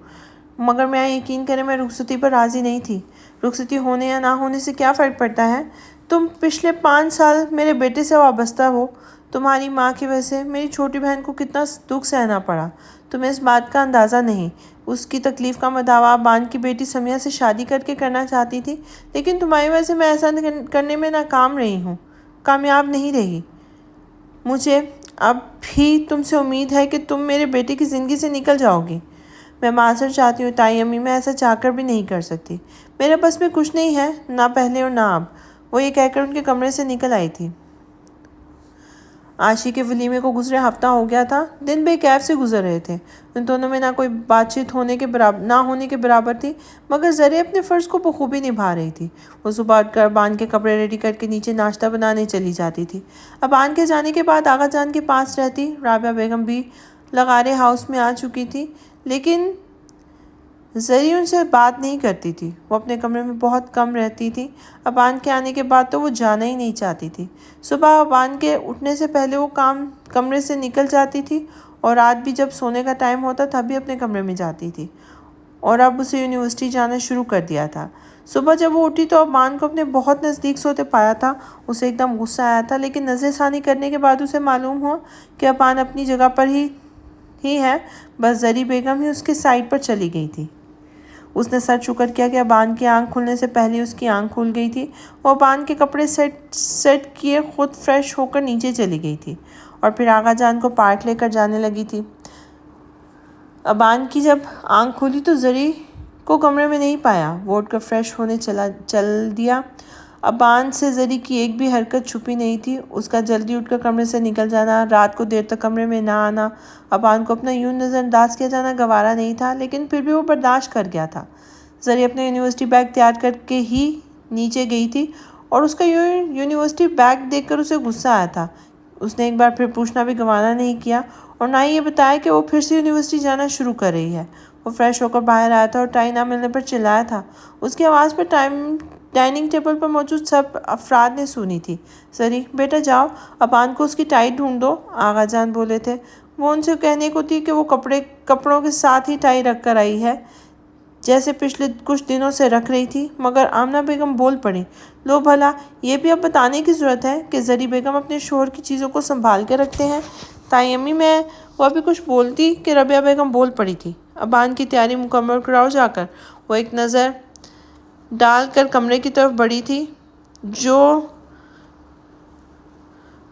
مگر میں یقین کریں میں رخصتی پر راضی نہیں تھی۔ رخصتی ہونے یا نہ ہونے سے کیا فرق پڑتا ہے؟ تم پچھلے 5 سال میرے بیٹے سے وابستہ ہو۔ تمہاری ماں کی وجہ سے میری چھوٹی بہن کو کتنا دکھ سہنا پڑا، تمہیں اس بات کا اندازہ نہیں۔ اس کی تکلیف کا مداوع ابان کی بیٹی سمیہ سے شادی کر کے کرنا چاہتی تھی، لیکن تمہاری وجہ سے میں ایسا کرنے میں کامیاب نہیں رہی۔ مجھے اب بھی تم سے امید ہے کہ تم میرے بیٹے کی زندگی سے نکل جاؤ گی۔ میں معذرت چاہتی ہوں تائی امی، میں ایسا چاہ کر بھی نہیں کر سکتی۔ میرے بس میں کچھ نہیں ہے، نہ پہلے اور نہ اب، وہ یہ کہہ کر ان کے کمرے سے نکل آئی تھی۔ عاشی کے ولیمے کو گزرے ہفتہ ہو گیا تھا۔ دن بے کیف سے گزر رہے تھے۔ ان دونوں میں نہ کوئی بات چیت نہ ہونے کے برابر تھی، مگر زری اپنے فرض کو بخوبی نبھا رہی تھی۔ وہ صبح اٹھ کر ابان کے کپڑے ریڈی کر کے نیچے ناشتہ بنانے چلی جاتی تھی۔ ابان کے جانے کے بعد آغا جان کے پاس رہتی۔ رابعہ بیگم بھی لغارے ہاؤس میں آ چکی تھی، لیکن زری ان سے بات نہیں کرتی تھی۔ وہ اپنے کمرے میں بہت کم رہتی تھی۔ ابان کے آنے کے بعد تو وہ جانا ہی نہیں چاہتی تھی۔ صبح ابان کے اٹھنے سے پہلے وہ کمرے سے نکل جاتی تھی، اور رات بھی جب سونے کا ٹائم ہوتا تب بھی اپنے کمرے میں جاتی تھی، اور اب اسے یونیورسٹی جانا شروع کر دیا تھا۔ صبح جب وہ اٹھی تو ابان کو اپنے بہت نزدیک سوتے پایا تھا۔ اسے ایک دم غصہ آیا تھا، لیکن نظر ثانی کرنے کے بعد اسے معلوم ہوا کہ ابان اپنی جگہ پر ہی ہے، بس زری بیگم ہی اس کے سائڈ پر چلی گئی تھی۔ اس نے سر شکر کیا کہ ابان کی آنکھ کھلنے سے پہلے اس کی آنکھ کھل گئی تھی۔ وہ ابان کے کپڑے سیٹ کیے خود فریش ہو کر نیچے چلی گئی تھی اور پھر آغا جان کو پارک لے کر جانے لگی تھی۔ ابان کی جب آنکھ کھلی تو زری کو کمرے میں نہیں پایا۔ وہ اٹھ کر فریش ہونے چل دیا۔ ابان سے زری کی ایک بھی حرکت چھپی نہیں تھی۔ اس کا جلدی اٹھ کر کمرے سے نکل جانا، رات کو دیر تک کمرے میں نہ آنا، ابان کو اپنا یوں نظر انداز کیا جانا گوارا نہیں تھا، لیکن پھر بھی وہ برداشت کر گیا تھا۔ زری اپنے یونیورسٹی بیگ تیار کر کے ہی نیچے گئی تھی، اور اس کا یونیورسٹی بیگ دیکھ کر اسے غصہ آیا تھا۔ اس نے ایک بار پھر پوچھنا بھی گوارا نہیں کیا، اور نہ ہی یہ بتایا کہ وہ پھر سے یونیورسٹی جانا شروع کر رہی ہے۔ وہ فریش ہو کر باہر آیا تھا اور ٹائی نہ ملنے پر چلایا تھا۔ اس کی آواز پر ڈائننگ ٹیبل پر موجود سب افراد نے سنی تھی۔ زری، بیٹا جاؤ، ابان کو اس کی ٹائی ڈھونڈ دو، آغا جان بولے تھے۔ وہ ان سے کہنے کو تھی کہ وہ کپڑوں کے ساتھ ہی ٹائی رکھ کر آئی ہے، جیسے پچھلے کچھ دنوں سے رکھ رہی تھی، مگر آمنہ بیگم بول پڑی، لو بھلا، یہ بھی اب بتانے کی ضرورت ہے کہ زری بیگم اپنے شوہر کی چیزوں کو سنبھال کے رکھتے ہیں۔ تائی امی، میں وہ ابھی کچھ بولتی کہ ربیہ بیگم بول پڑی تھی۔ ابان کی تیاری مکمل کراؤ جا کر۔ وہ ایک نظر ڈال کر کمرے کی طرف بڑھی تھی جو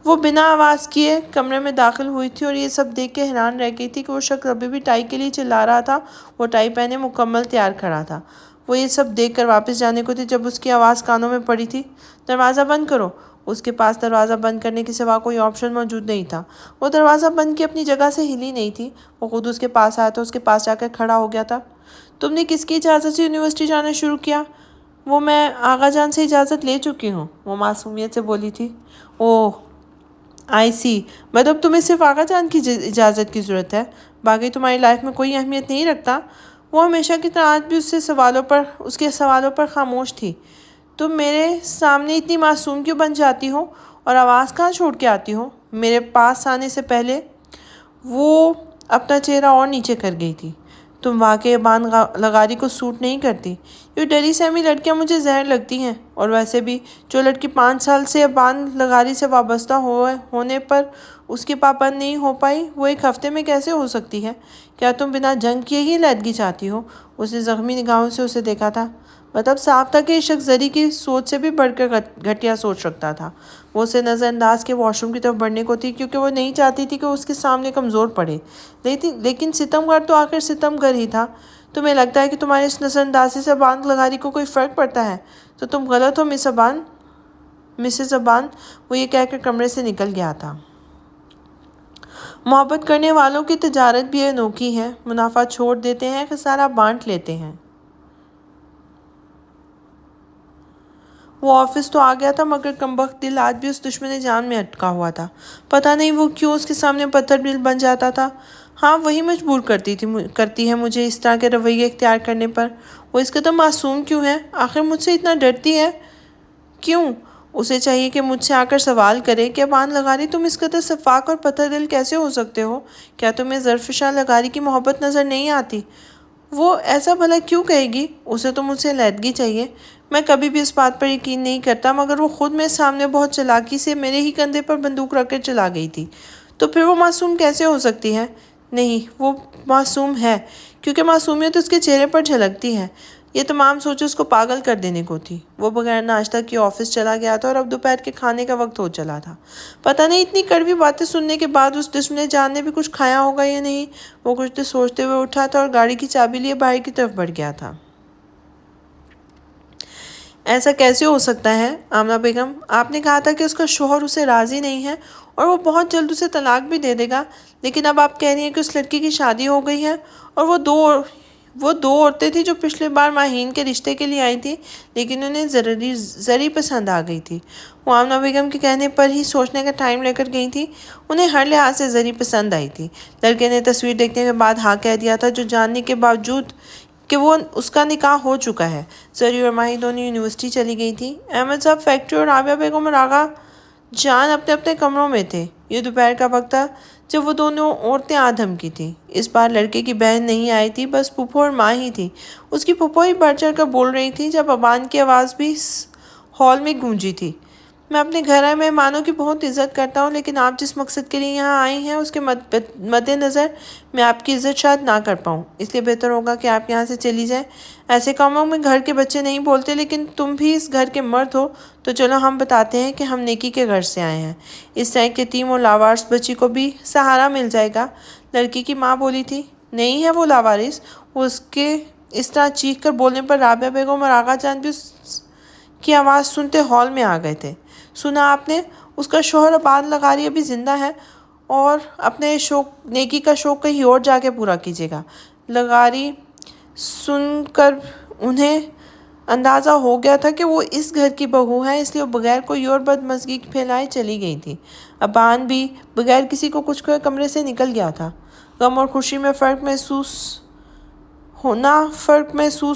وہ بنا آواز کیے کمرے میں داخل ہوئی تھی اور یہ سب دیکھ کے حیران رہ گئی تھی کہ وہ شخص ابھی بھی ٹائی کے لیے چلا رہا تھا۔ وہ ٹائی پہنے مکمل تیار کھڑا تھا۔ وہ یہ سب دیکھ کر واپس جانے کو تھی جب اس کی آواز کانوں میں پڑی تھی، دروازہ بند کرو۔ اس کے پاس دروازہ بند کرنے کے سوا کوئی آپشن موجود نہیں تھا۔ وہ دروازہ بند کی اپنی جگہ سے ہلی نہیں تھی۔ وہ خود اس کے پاس آیا تو اس کے پاس جا کر کھڑا ہو گیا تھا۔ تم نے کس کی اجازت سے یونیورسٹی جانا شروع کیا؟ وہ میں آغا جان سے اجازت لے چکی ہوں، وہ معصومیت سے بولی تھی۔ اوہ آئی سی، مطلب تمہیں صرف آغا جان کی اجازت کی ضرورت ہے، باقی تمہاری لائف میں کوئی اہمیت نہیں رکھتا؟ وہ ہمیشہ کی طرح آج بھی اس کے سوالوں پر خاموش تھی۔ تم میرے سامنے اتنی معصوم کیوں بن جاتی ہو اور آواز کہاں چھوڑ کے آتی ہو؟ میرے پاس آنے سے پہلے وہ اپنا چہرہ اور نیچے کر گئی تھی۔ تم واقعی ابان لغاری کو سوٹ نہیں کرتی۔ یہ ڈری سہمی لڑکیاں مجھے زہر لگتی ہیں، اور ویسے بھی جو لڑکی 5 سال سے ابان لغاری سے وابستہ ہونے پر اس کی پابند نہیں ہو پائی، وہ ایک ہفتے میں کیسے ہو سکتی ہے؟ کیا تم بنا جنگ کیے ہی علیحدگی چاہتی ہو؟ اس نے زخمی نگاہوں سے اسے دیکھا تھا۔ مطلب صاف تھا کہ یہ شخص زری کی سوچ سے بھی بڑھ کر گھٹیا سوچ رکھتا تھا۔ وہ اسے نظر انداز کے واش روم کی طرف بڑھنے کو تھی کیونکہ وہ نہیں چاہتی تھی کہ اس کے سامنے کمزور پڑے، لیکن ستم گر تو آخر ستم گر ہی تھا۔ تمہیں لگتا ہے کہ تمہارے اس نظر اندازی سے ابان لغاری کو کوئی فرق پڑتا ہے تو تم غلط ہو مسز ابان، وہ یہ کہہ کر کمرے سے نکل گیا تھا۔ محبت کرنے والوں کی تجارت بھی انوکھی ہے، منافع چھوڑ دیتے ہیں، خسارہ بانٹ لیتے ہیں۔ وہ آفس تو آ گیا تھا مگر کمبخت دل آج بھی اس دشمن جان میں اٹکا ہوا تھا۔ پتہ نہیں وہ کیوں اس کے سامنے پتھر دل بن جاتا تھا۔ ہاں وہی مجبور کرتی ہے مجھے اس طرح کے رویے اختیار کرنے پر۔ وہ اس قدر معصوم کیوں ہے؟ آخر مجھ سے اتنا ڈرتی ہے کیوں؟ اسے چاہیے کہ مجھ سے آ کر سوال کرے کہ ابان لغاری تم اس قدر شفاق اور پتھر دل کیسے ہو سکتے ہو؟ کیا تمہیں ظرفشاں لغاری کی محبت نظر نہیں آتی؟ وہ ایسا بھلا کیوں کہے گی؟ اسے تو مجھ سے علیحدگی چاہیے۔ میں کبھی بھی اس بات پر یقین نہیں کرتا مگر وہ خود میرے سامنے بہت چالاکی سے میرے ہی کندھے پر بندوق رکھ کر چلا گئی تھی۔ تو پھر وہ معصوم کیسے ہو سکتی ہے؟ نہیں، وہ معصوم ہے کیونکہ معصومیت اس کے چہرے پر جھلکتی ہے۔ یہ تمام سوچیں اس کو پاگل کر دینے کو تھی۔ وہ بغیر ناشتہ کیے آفس چلا گیا تھا اور اب دوپہر کے کھانے کا وقت ہو چلا تھا۔ پتہ نہیں اتنی کڑوی باتیں سننے کے بعد اس دشمن جان نے بھی کچھ کھایا ہوگا یا نہیں۔ وہ کچھ دیر سوچتے ہوئے اٹھا تھا اور گاڑی کی چابی لیے باہر کی طرف بڑھ گیا تھا۔ ایسا کیسے ہو سکتا ہے آمنہ بیگم؟ آپ نے کہا تھا کہ اس کا شوہر اسے راضی نہیں ہے اور وہ بہت جلد اسے طلاق بھی دے دے گا، لیکن اب آپ کہہ رہی ہیں کہ اس لڑکی کی شادی ہو گئی ہے اور وہ دو عورتیں تھیں جو پچھلے بار ماہین کے رشتے کے لیے آئی تھیں لیکن انہیں زری پسند آ گئی تھی۔ وہ آمنہ بیگم کے کہنے پر ہی سوچنے کا ٹائم لے کر گئی تھیں۔ انہیں ہر لحاظ سے زری پسند آئی تھی۔ لڑکے نے تصویر دیکھنے کے بعد ہاں کہہ دیا تھا، جو جاننے کے باوجود کہ وہ اس کا نکاح ہو چکا ہے۔ زری اور ماہی دونوں یونیورسٹی چلی گئی تھیں۔ احمد صاحب فیکٹری اور رابعہ بیگم اور آغا جان اپنے اپنے کمروں میں تھے۔ یہ دوپہر کا وقت تھا جب وہ دونوں عورتیں آ دھمکی تھیں۔ اس بار لڑکے کی بہن نہیں آئی تھی، بس پھپھو اور ماں ہی تھی۔ اس کی پھپھو ہی بڑھ چڑھ کر بول رہی تھی جب ابان کی آواز بھی ہال میں گونجی تھی۔ میں اپنے گھر آئے مہمانوں کی بہت عزت کرتا ہوں، لیکن آپ جس مقصد کے لیے یہاں آئی ہیں اس کے مد نظر میں آپ کی عزت شاید نہ کر پاؤں، اس لیے بہتر ہوگا کہ آپ یہاں سے چلی جائیں۔ ایسے کاموں میں گھر کے بچے نہیں بولتے، لیکن تم بھی اس گھر کے مرد ہو تو چلو ہم بتاتے ہیں کہ ہم نیکی کے گھر سے آئے ہیں۔ اس طرح ایک یتیم اور لاوارث بچی کو بھی سہارا مل جائے گا، لڑکی کی ماں بولی تھی۔ نہیں ہے وہ لاوارث، وہ اس کے اس طرح چیخ کر بولنے پر رابعہ بیگم اور آغا جان بھی اس کی آواز سنتے ہال میں آ گئے تھے۔ سنا آپ نے؟ اس کا شوہر ابان لغاری ابھی زندہ ہے اور اپنے نیکی کا شوق کہیں اور جا کے پورا کیجیے گا۔ لغاری سن کر انہیں اندازہ ہو گیا تھا کہ وہ اس گھر کی بہو ہے، اس لیے وہ بغیر کوئی اور بدمزگی پھیلائے چلی گئی تھی۔ ابان بھی بغیر کسی کو کچھ کہے کمرے سے نکل گیا تھا۔ غم اور خوشی میں فرق محسوس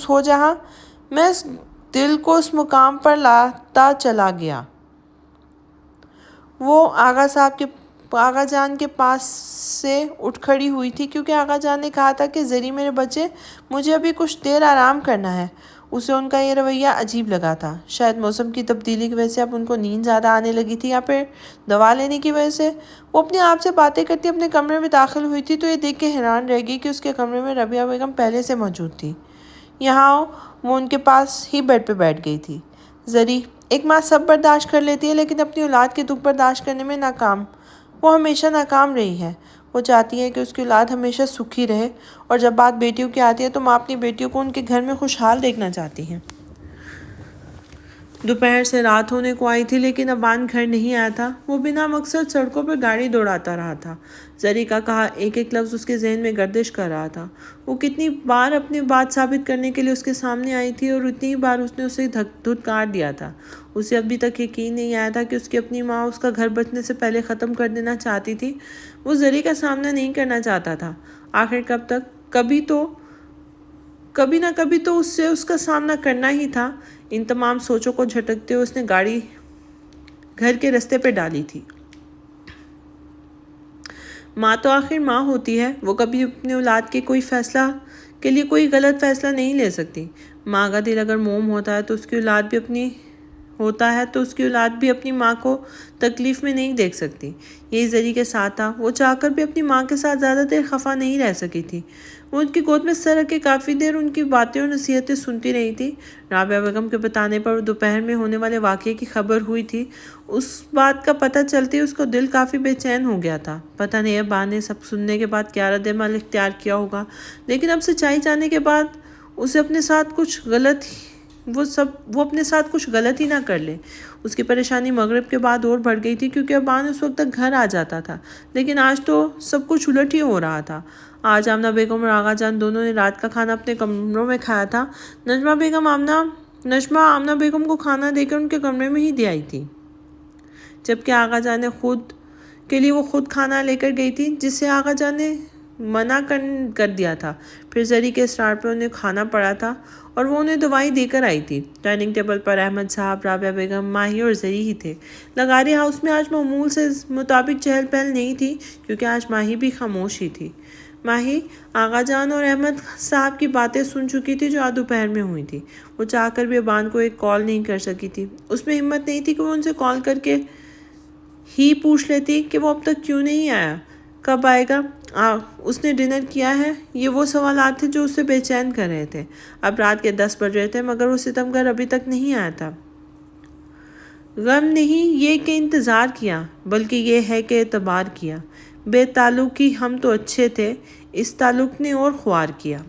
ہو جہاں میں اس دل کو اس مقام پر لاتا چلا گیا۔ وہ آغا جان کے پاس سے اٹھ کھڑی ہوئی تھی کیونکہ آغا جان نے کہا تھا کہ زری میرے بچے، مجھے ابھی کچھ دیر آرام کرنا ہے۔ اسے ان کا یہ رویہ عجیب لگا تھا۔ شاید موسم کی تبدیلی کی وجہ سے اب ان کو نیند زیادہ آنے لگی تھی، یا پھر دوا لینے کی وجہ سے۔ وہ اپنے آپ سے باتیں کرتی اپنے کمرے میں داخل ہوئی تھی تو یہ دیکھ کے حیران رہ گئی کہ اس کے کمرے میں ربیہ بیگم پہلے سے موجود تھی۔ یہاں وہ ان کے پاس ہی بیڈ پہ بیٹھ گئی تھی۔ زری، ایک ماں سب برداشت کر لیتی ہے لیکن اپنی اولاد کے دکھ برداشت کرنے میں ناکام۔ وہ ہمیشہ ناکام رہی ہے۔ وہ چاہتی ہے کہ اس کی اولاد ہمیشہ سکھی رہے، اور جب بات بیٹیوں کی آتی ہے تو ماں اپنی بیٹیوں کو ان کے گھر میں خوشحال دیکھنا چاہتی ہیں۔ دوپہر سے رات ہونے کو آئی تھی لیکن ابان گھر نہیں آیا تھا۔ وہ بنا مقصد سڑکوں پر گاڑی دوڑاتا رہا تھا۔ زری کا کہا ایک ایک لفظ اس کے ذہن میں گردش کر رہا تھا۔ وہ کتنی بار اپنی بات ثابت کرنے کے لیے اس کے سامنے آئی تھی، اور اتنی ہی بار اس نے اسے دھتکار دیا تھا۔ اسے ابھی تک یقین نہیں آیا تھا کہ اس کی اپنی ماں اس کا گھر بچنے سے پہلے ختم کر دینا چاہتی تھی۔ وہ زری کا سامنا نہیں کرنا چاہتا تھا۔ آخر کب تک؟ کبھی نہ کبھی تو اس سے اس کا سامنا کرنا ہی تھا۔ ان تمام سوچوں کو جھٹکتے ہوئے اس نے گاڑی گھر کے رستے پہ ڈالی تھی۔ ماں تو آخر ماں ہوتی ہے، وہ کبھی اپنے اولاد کے لیے کوئی غلط فیصلہ نہیں لے سکتی۔ ماں کا دل اگر موم ہوتا ہے تو اس کی اولاد بھی اپنی ماں کو تکلیف میں نہیں دیکھ سکتی۔ یہی زری کے ساتھ تھا۔ وہ چاہ کر بھی اپنی ماں کے ساتھ زیادہ دیر خفا نہیں رہ سکی تھی۔ وہ ان کی گود میں سر رکھ کے کافی دیر ان کی باتیں اور نصیحتیں سنتی رہی تھی۔ رابعہ بیگم کے بتانے پر دوپہر میں ہونے والے واقعے کی خبر ہوئی تھی۔ اس بات کا پتہ چلتے اس کو دل کافی بے چین ہو گیا تھا۔ پتہ نہیں ابا نے سب سننے کے بعد کیا رد عمل اختیار کیا ہوگا، لیکن اب سچائی جاننے کے بعد وہ اپنے ساتھ کچھ غلط ہی نہ کر لے۔ اس کی پریشانی مغرب کے بعد اور بڑھ گئی تھی کیونکہ ابا اس وقت تک گھر آ جاتا تھا، لیکن آج تو سب کچھ الٹ ہی ہو رہا تھا۔ آج آمنہ بیگم اور آغا جان دونوں نے رات کا کھانا اپنے کمروں میں کھایا تھا۔ نجمہ آمنہ بیگم کو کھانا دے کر ان کے کمرے میں ہی دے آئی تھی، جبکہ آغا جان نے خود کھانا لے کر گئی تھی، جس سے آغا جان نے منع کر دیا تھا۔ پھر زری کے اصرار پر انہیں کھانا پڑا تھا اور وہ انہیں دوائی دے کر آئی تھی۔ ڈائننگ ٹیبل پر احمد صاحب، رابعہ بیگم، ماہی اور زری ہی تھے۔ لغاری ہاؤس میں آج معمول سے مطابق چہل پہل نہیں تھی کیونکہ آج ماہی بھی خاموش ہی تھی۔ ماہی آغا جان اور احمد صاحب کی باتیں سن چکی تھی جو آج دوپہر میں ہوئی تھی۔ وہ چاہ کر بھی ابان کو ایک کال نہیں کر سکی تھی۔ اس میں ہمت نہیں تھی کہ وہ ان سے کال کر کے ہی پوچھ لیتی کہ وہ اب تک کیوں نہیں آیا، کب آئے گا، اس نے ڈنر کیا ہے۔ یہ وہ سوالات تھے جو اسے بے چین کر رہے تھے۔ اب رات کے 10 بج رہے تھے مگر وہ ستمگر ابھی تک نہیں آیا تھا۔ غم نہیں یہ کہ انتظار کیا، بلکہ یہ ہے کہ اعتبار کیا۔ بے تعلقی ہم تو اچھے تھے، اس تعلق نے اور خوار کیا۔